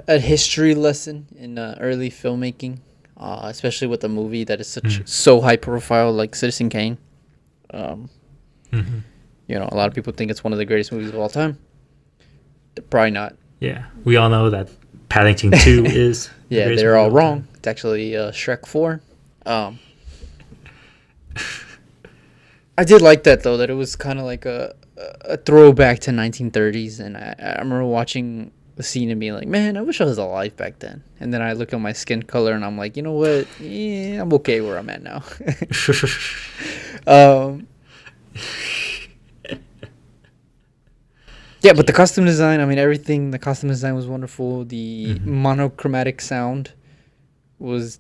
a history lesson in early filmmaking, especially with a movie that is so high profile like Citizen Kane. Um, Mm-hmm. you know, a lot of people think it's one of the greatest movies of all time. Probably not. Yeah, we all know that Paddington 2 is. The Yeah, greatest they're movie all of wrong. time. It's actually Shrek 4. I did like that though, that it was kind of like a throwback to 1930s, and I remember watching the scene and being like, man, I wish I was alive back then. And then I look at my skin color and I'm like, you know what? Yeah, I'm okay where I'm at now. um, yeah, but the costume design, I mean, everything, the costume design was wonderful. The monochromatic sound was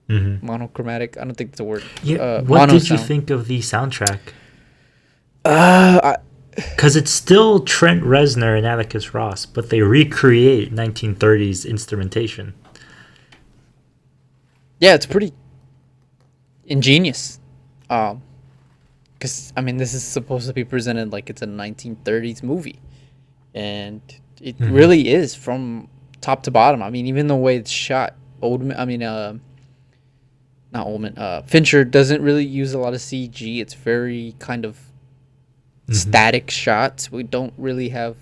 monochromatic. I don't think it's a word. Yeah, what Mono did you sound. think of the soundtrack? I, Because it's still Trent Reznor and Atticus Ross, but they recreate 1930s instrumentation. yeah, it's pretty ingenious. Because I mean, this is supposed to be presented like it's a 1930s movie, and it really is from top to bottom. I mean, even the way it's shot, not Oldman. Fincher doesn't really use a lot of CG. It's very kind of static shots. We don't really have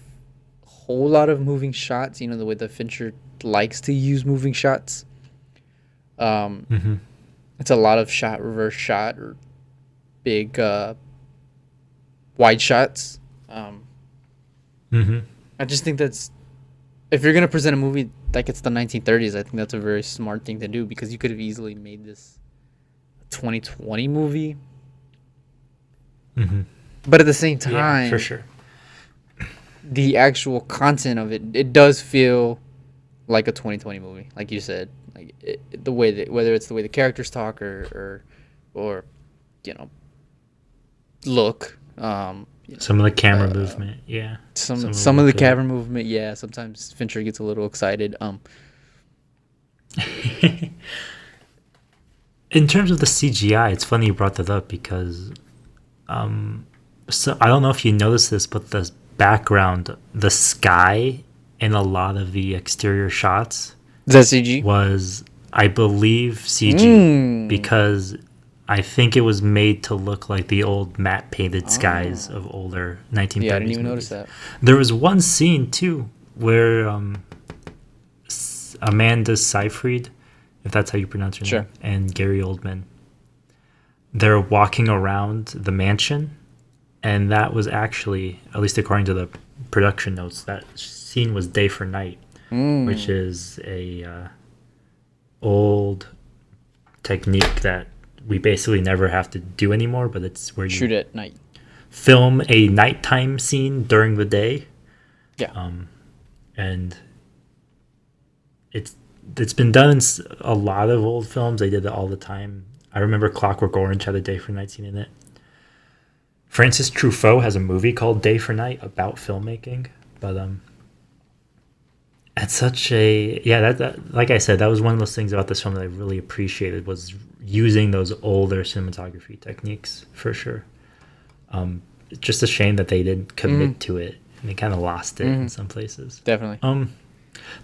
a whole lot of moving shots. You know, the way that Fincher likes to use moving shots. It's a lot of shot, reverse shot, or big wide shots. I just think that's, if you're gonna present a movie like it's the 1930s, I think that's a very smart thing to do, because you could have easily made this a 2020 movie. But at the same time, Yeah, for sure. the actual content of it does feel like a 2020 movie, like you said. Like the way that, whether it's the way the characters talk or you know, look. You know, Some of the camera movement, yeah. some of of the the- camera movement, yeah. Sometimes Fincher gets a little excited. In terms of the CGI, it's funny you brought that up because, so I don't know if you noticed this, but the background, the sky, in a lot of the exterior shots Is that CG? was, I believe, CG because I think it was made to look like the old matte painted skies of older 1930s. Yeah, I didn't even movies. notice that. There was one scene too where Amanda Seyfried, if that's how you pronounce her Sure. name, and Gary Oldman, they're walking around the mansion, and that was actually, at least according to the production notes, that scene was day for night, which is a old technique that we basically never have to do anymore, but it's where you Shoot at night. film a nighttime scene during the day. Yeah. And it's been done in a lot of old films. They did it all the time. I remember Clockwork Orange had a day for night scene in it. Francis Truffaut has a movie called Day for Night about filmmaking, but it's such a that like I said, that was one of those things about this film that I really appreciated, was using those older cinematography techniques for sure. It's just a shame that they didn't commit to it, and they kind of lost it in some places. Definitely.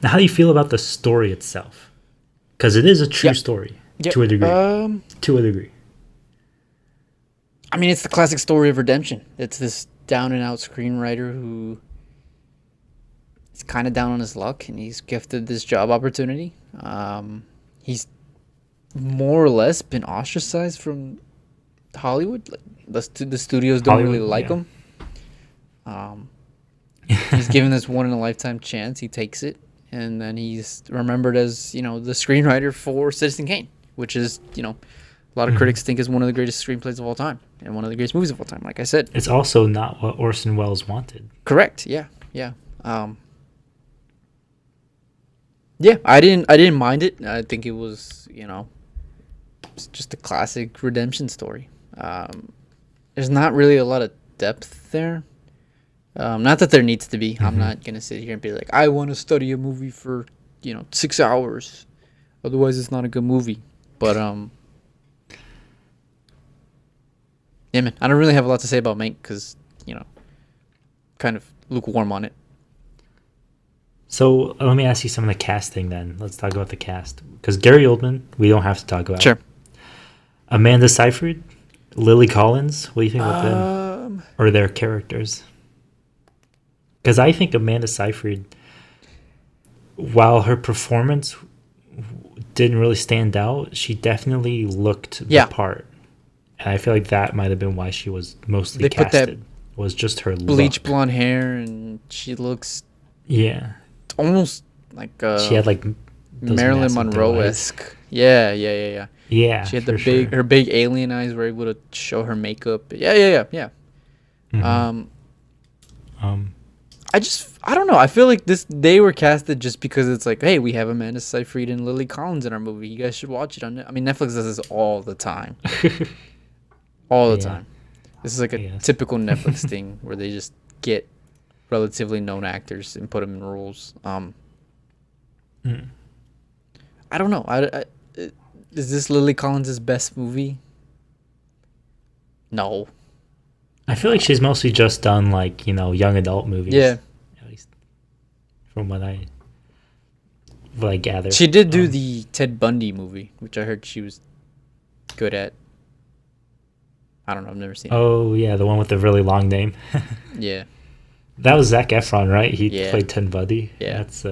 Now, how do you feel about the story itself? Because it is a true story to a degree. To a degree. I mean, it's the classic story of redemption. It's this down and out screenwriter who is kind of down on his luck, and he's gifted this job opportunity. He's more or less been ostracized from Hollywood. Like the studios don't really Hollywood, like yeah. him. He's given this one in a lifetime chance. He takes it, and then he's remembered as, you know, the screenwriter for Citizen Kane, which is, you know, a lot of critics think is one of the greatest screenplays of all time and one of the greatest movies of all time. Like I said, It's also not what Orson Welles wanted. correct. Yeah, yeah. Yeah, I didn't mind it. I think it was, you know, it's just a classic redemption story. There's not really a lot of depth there. Not that there needs to be. I'm not gonna sit here and be like, I want to study a movie for, you know, 6 hours, otherwise it's not a good movie. But Yeah, man. I don't really have a lot to say about Mank because, you know, kind of lukewarm on it. So let me ask you some of the casting then. Let's talk about the cast. Because Gary Oldman, we don't have to talk about. Sure. Amanda Seyfried, Lily Collins. What do you think about them Um, or their characters? Because I think Amanda Seyfried, while her performance didn't really stand out, she definitely looked Yeah. the part. And I feel like that might have been why she was mostly They put that casted. Was just her bleach look. blonde hair, and she looks Yeah. almost like She had like those Marilyn massive blue eyes. Monroe-esque. Yeah. Yeah, She had the for big, sure. her big alien eyes were able to show her makeup. Yeah. Mhm. Um, I don't know. I feel like they were casted just because it's like, hey, we have Amanda Seyfried and Lily Collins in our movie. You guys should watch it on it. I mean, Netflix does this all the time. All the Yeah. time. This is like a Yes. typical Netflix thing where they just get relatively known actors and put them in roles. Mm. I don't know. Is this Lily Collins' best movie? No. I feel like she's mostly just done like, young adult movies. Yeah. At least from what I gather. She did do the Ted Bundy movie, which I heard she was good at. I don't know. I've never seen it. Oh yeah, the one with the really long name. Yeah. That was Zac Efron, right? He Yeah. played Ted Bundy. Yeah. That's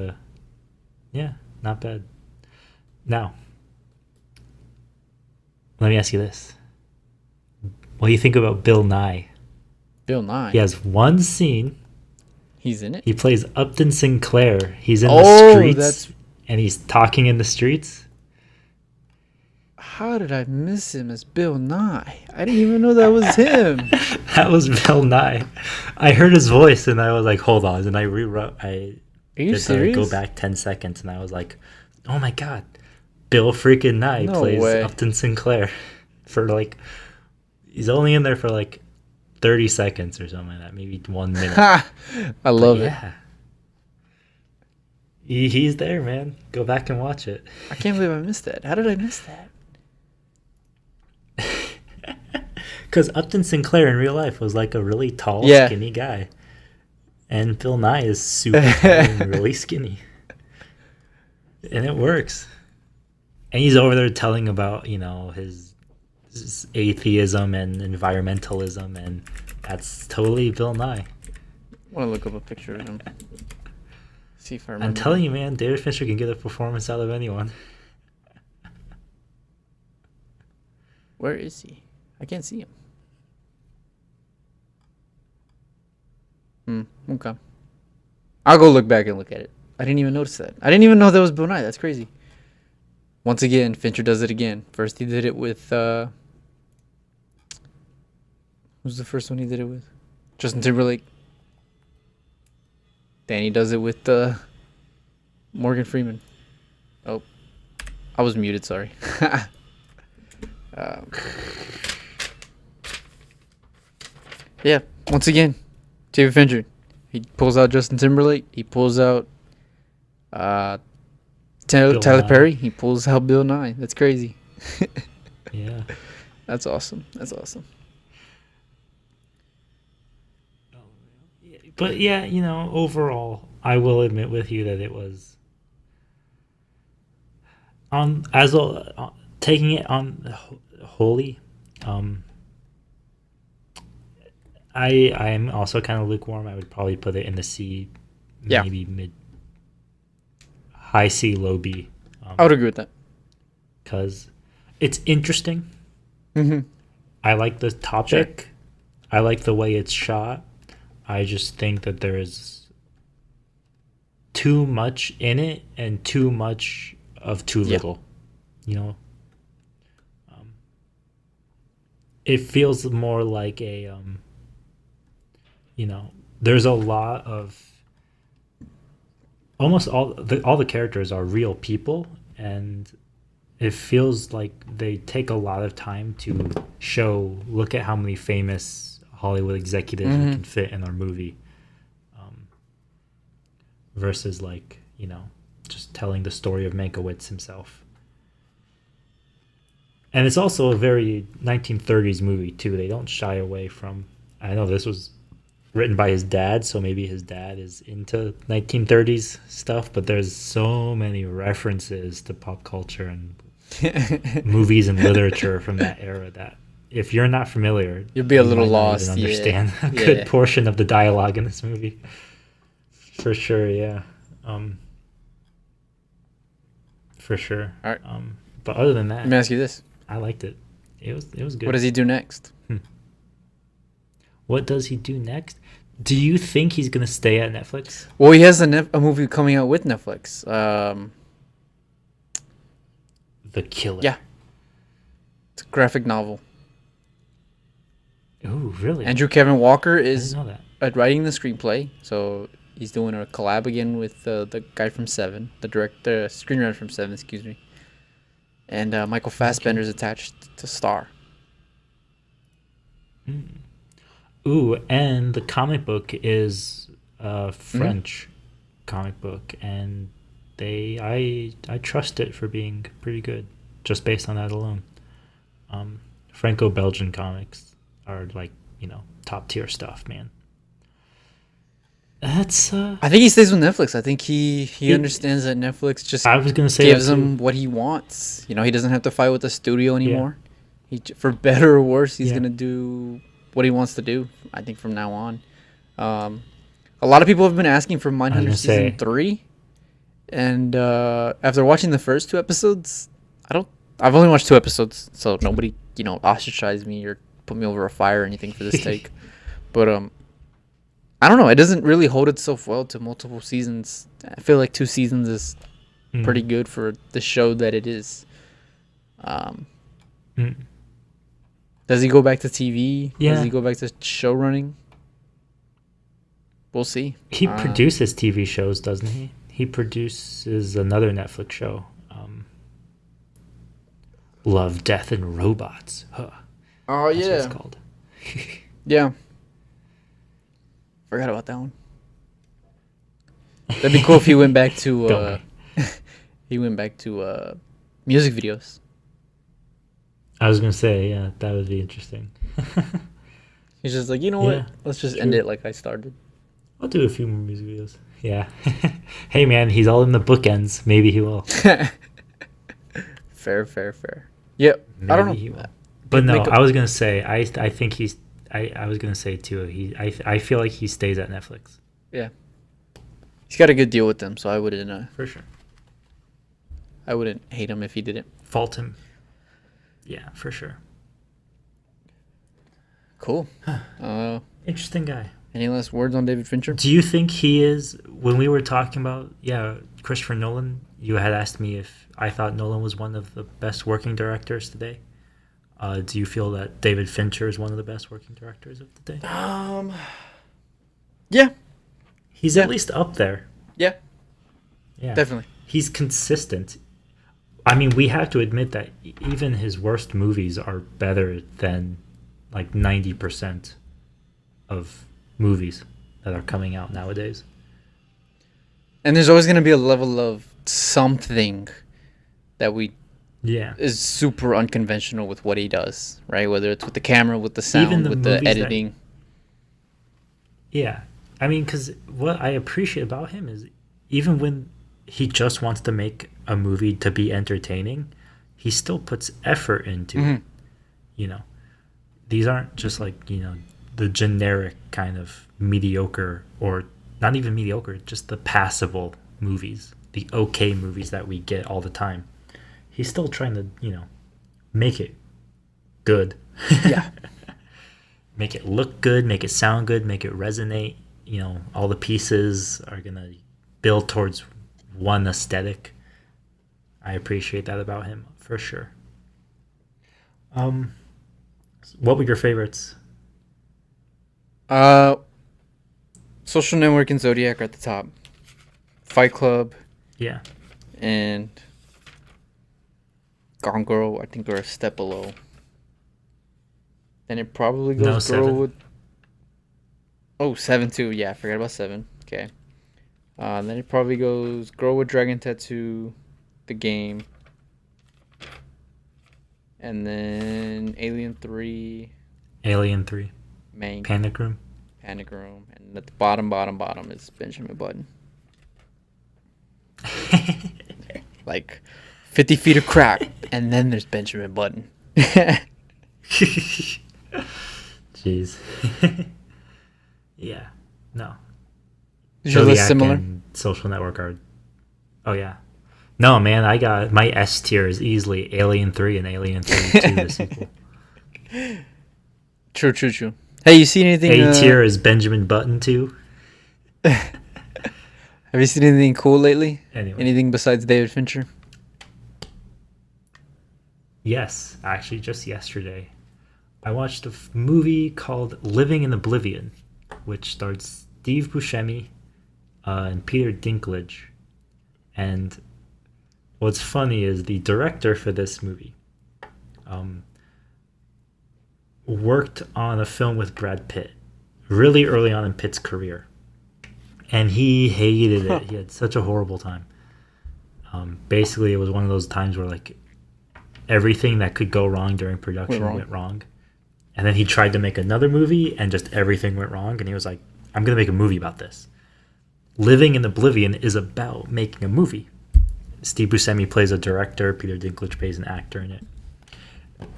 yeah, not bad. Now, let me ask you this. What do you think about Bill Nye? Bill Nye. He has one scene. He's in it? He plays Upton Sinclair. He's in the Oh, streets and he's talking in the streets. How did I miss him as Bill Nye? I didn't even know that was him. That was Bill Nye. I heard his voice and I was like, hold on. And I rewrote. Are you Go serious? back 10 seconds and I was like, oh my God. Bill freaking Nye No plays way. Upton Sinclair for like, he's only in there for like 30 seconds or something like that. Maybe 1 minute. Ha! I love it. Yeah. He's there, man. Go back and watch it. I can't believe I missed that. How did I miss that? Because Upton Sinclair in real life was like a really tall, Yeah. skinny guy. And Bill Nye is super tall and really skinny. And it works. And he's over there telling about, his atheism and environmentalism. And that's totally Bill Nye. I want to look up a picture of him. See if I remember. I'm telling you, man, David Fincher can get a performance out of anyone. Where is he? I can't see him. Okay. I'll go look back and look at it. I didn't even notice that. I didn't even know that was Bill Nye. That's crazy. Once again, Fincher does it again. First he did it with who's the first one he did it with? Justin Timberlake. Then he does it with Morgan Freeman. Oh, I was muted. Sorry. Yeah. Once again, David Fincher. He pulls out Justin Timberlake. He pulls out Tyler Nye. Perry. He pulls out Bill Nye. That's crazy. Yeah. That's awesome. That's awesome. But yeah, overall, I will admit with you that it was taking it on wholly. I am also kind of lukewarm. I would probably put it in the C, Yeah. maybe mid, high C, low B. I would agree with that. Because it's interesting. Mm-hmm. I like the topic. I like the way it's shot. I just think that there is too much in it and too much of too little. It feels more like a there's a lot of almost all the characters are real people, and it feels like they take a lot of time to look at how many famous Hollywood executives we can fit in our movie, versus just telling the story of Mankiewicz himself. And it's also a very 1930s movie too. They don't shy away from. I know this was written by his dad, so maybe his dad is into 1930s stuff. But there's so many references to pop culture and movies and literature from that era that if you're not familiar, You'll be a you little might not lost. even understand Yeah. a good Yeah. portion of the dialogue in this movie. For sure, yeah. For sure. All right. But other than Let me that, ask you this: I liked it. It was good. what does he do next? What does he do next? Do you think he's gonna stay at Netflix? Well, he has a movie coming out with Netflix. The Killer. Yeah. It's a graphic novel. Oh, really? Andrew Kevin Walker I didn't is know that. writing the screenplay, so he's doing a collab again with the guy from Seven, the screenwriter from Seven, excuse me. And Michael Fassbender is attached to star. Ooh, and the comic book is a French comic book, and I trust it for being pretty good, just based on that alone. Franco-Belgian comics are like top tier stuff, man. That's I think he stays with Netflix. I think he understands that Netflix just I was gonna say gives that too. him what he wants. He doesn't have to fight with the studio anymore. For better or worse, he's Yeah. gonna do what he wants to do. I think from now on. A lot of people have been asking for Mindhunter gonna season say- 3, and after watching the first 2 episodes, I've only watched 2 episodes, so nobody ostracized me or put me over a fire or anything for this take. But I don't know. It doesn't really hold itself well to multiple seasons. I feel like 2 seasons is pretty good for the show that it is. Does he go back to TV? Yeah. Does he go back to show running? We'll see. He produces TV shows, doesn't he? He produces another Netflix show, Love, Death, and Robots. Huh. Oh That's what it's called. Yeah. Forgot about that one. That'd be cool if he went back to Don't music videos. I was gonna say, yeah, that would be interesting. He's just like, you know Yeah, what? Let's just end true. it like I started. I'll do a few more music videos. Yeah. Hey, man, he's all in the bookends. Maybe he will. Fair. Yep. I don't know. Maybe he will. But no, Make a- I was gonna say, I think he's. I was gonna say too. I feel like he stays at Netflix Yeah. He's got a good deal with them, so I wouldn't for sure. hate him if he didn't. Fault him. Yeah, for sure. Cool. Interesting guy. Any last words on David Fincher? Do you think he is? When we were talking about Christopher Nolan, you had asked me if I thought Nolan was one of the best working directors today. Do you feel that David Fincher is one of the best working directors of the day? Yeah. He's at least up there. Yeah. Yeah, Definitely. He's consistent. I mean, we have to admit that even his worst movies are better than like 90% of movies that are coming out nowadays. And there's always going to be a level of something that Yeah. is super unconventional with what he does, right? Whether it's with the camera, with the sound, Even the with the movies that- editing. Yeah. I mean, because what I appreciate about him is even when he just wants to make a movie to be entertaining, he still puts effort into it. These aren't just like, the generic kind of mediocre, or not even mediocre, just the passable movies, the okay movies that we get all the time. He's still trying to, make it good. Yeah. Make it look good, make it sound good, make it resonate. All the pieces are going to build towards one aesthetic. I appreciate that about him, for sure. What were your favorites? Social Network and Zodiac are at the top. Fight Club Yeah. and Gone Girl, I think, are a step below. Then it probably goes No, Girl Seven. with... Oh, 7 too. Yeah, I forgot about 7. Okay. Then it probably goes Girl with Dragon Tattoo, The Game. And then Alien 3, Alien 3. Mank, Panic Room. Panic Room, and at the bottom is Benjamin Button. Like 50 feet of crap, and then there's Benjamin Button. Jeez. Yeah. No. Is your list Zodiac similar? and Social Network are. Oh yeah. No man, I got my S tier is easily Alien 3 and Alien 3 2 the sequel. True. Hey, you seen anything? A tier is Benjamin Button 2. Have you seen anything cool lately? Anyway. Anything besides David Fincher? Yes, actually, just yesterday, I watched a movie called Living in Oblivion, which stars Steve Buscemi and Peter Dinklage. And what's funny is the director for this movie worked on a film with Brad Pitt really early on in Pitt's career. And he hated it. He had such a horrible time. Basically, it was one of those times where like everything that could go wrong during production went wrong. And then he tried to make another movie and just everything went wrong. And he was like, I'm going to make a movie about this. Living in Oblivion is about making a movie. Steve Buscemi plays a director. Peter Dinklage plays an actor in it.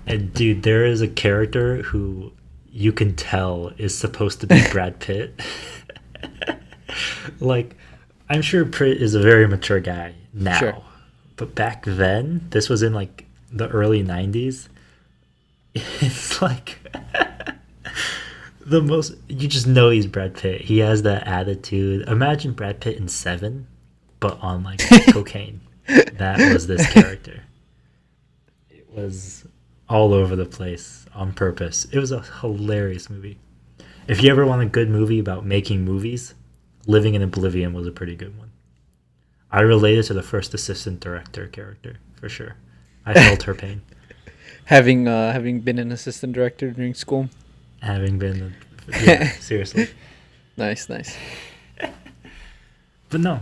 And dude, there is a character who you can tell is supposed to be Brad Pitt. Like, I'm sure Pitt is a very mature guy now. Sure. But back then, this was in like the early 90s. It's like the most, you just know he's Brad Pitt. He has that attitude. Imagine Brad Pitt in Seven, but on like cocaine. That was this character. It was all over the place on purpose. It was a hilarious movie. If you ever want a good movie about making movies, Living in Oblivion was a pretty good one. I related to the first assistant director character for sure. I felt her pain. Having been an assistant director during school. Having been, yeah, seriously. Nice. But no,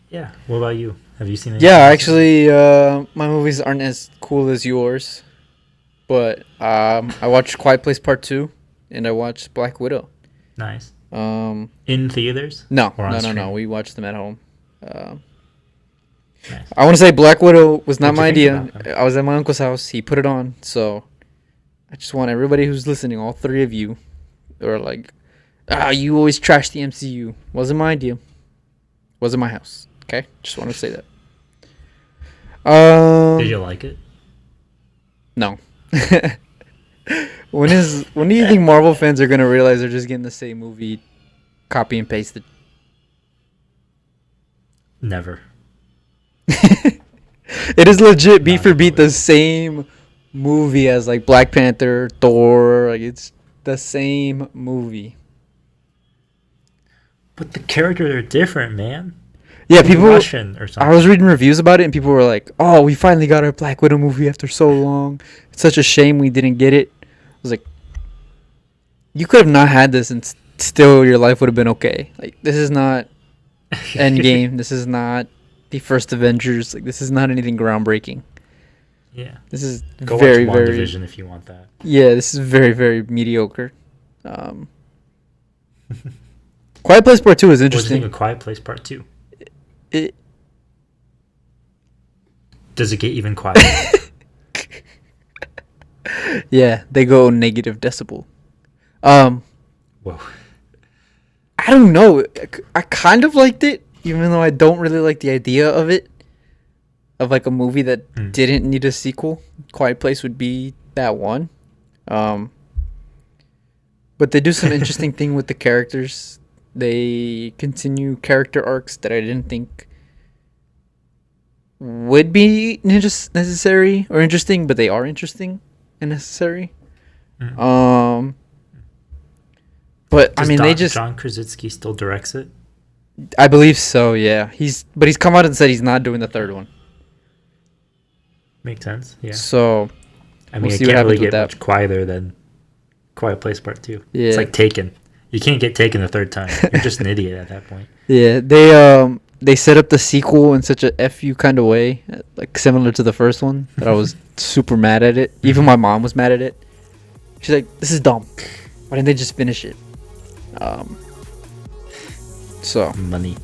yeah. What about you? Have you seen? Yeah, actually, my movies aren't as cool as yours, but I watched Quiet Place Part 2, and I watched Black Widow. Nice. In theaters? No. Stream? We watched them at home. Nice. I want to say Black Widow was not my idea. about them? I was at my uncle's house. He put it on, so I just want everybody who's listening, all three of you, who are like, you always trash the MCU. Wasn't my idea. Wasn't my house. Okay, just want to say that. Did you like it? No. When do you think Marvel fans are gonna realize they're just getting the same movie, copy and pasted? Never. It is legit beat for beat the same movie as like Black Panther, Thor. Like it's the same movie. But the characters are different, man. Yeah, people. Russian or something. I was reading reviews about it, and people were like, "Oh, we finally got our Black Widow movie after so long. It's such a shame we didn't get it." I was like, "You could have not had this, and still your life would have been okay. Like this is not Endgame. This is not the first Avengers. Like this is not anything groundbreaking. Yeah. This is Go very, watch very WandaVision if you want that. Yeah, this is very, very mediocre. Quiet Place Part 2 is What do you interesting. think of Quiet Place Part 2? It Does it get even quieter? Yeah, they go negative decibel. Whoa. I don't know. I kind of liked it, even though I don't really like the idea of it. Of like a movie that didn't need a sequel. Quiet Place would be that one. But they do some interesting thing with the characters. They continue character arcs that I didn't think would be necessary or interesting, but they are interesting and necessary. But I mean, John Krasinski still directs it. I believe so. Yeah, he's come out and said he's not doing the third one. Makes sense. Yeah. So I mean, we'll it see what can't really happens with get that. much quieter than Quiet Place Part 2. Yeah. It's like Taken. You can't get Taken the third time. You're just an idiot at that point. Yeah, they they set up the sequel in such a fu kind of way, like similar to the first one, that I was super mad at it. Even my mom was mad at it. She's like, "This is dumb. Why didn't they just finish it?" So Money.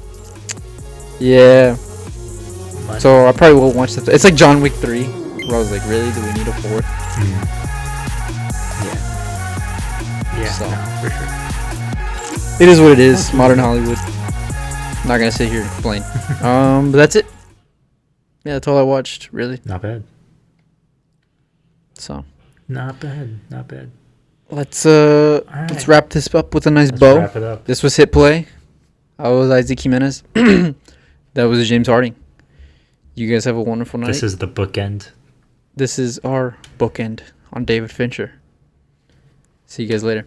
yeah. Money. So I probably will watch that. It's like John Wick 3, where I was like, really? Do we need a fourth? Yeah, So. no, for sure. It is what it is. Modern Hollywood. I'm not gonna sit here and complain. But that's it. Yeah, that's all I watched, really. Not bad. So Not bad. Not bad. let's right. wrap this up with a nice Let's bow. wrap it up. This was Hit Play. I was Isaac Jimenez. That was James Harding. You guys have a wonderful night. This is the bookend. This is our bookend on David Fincher. See you guys later.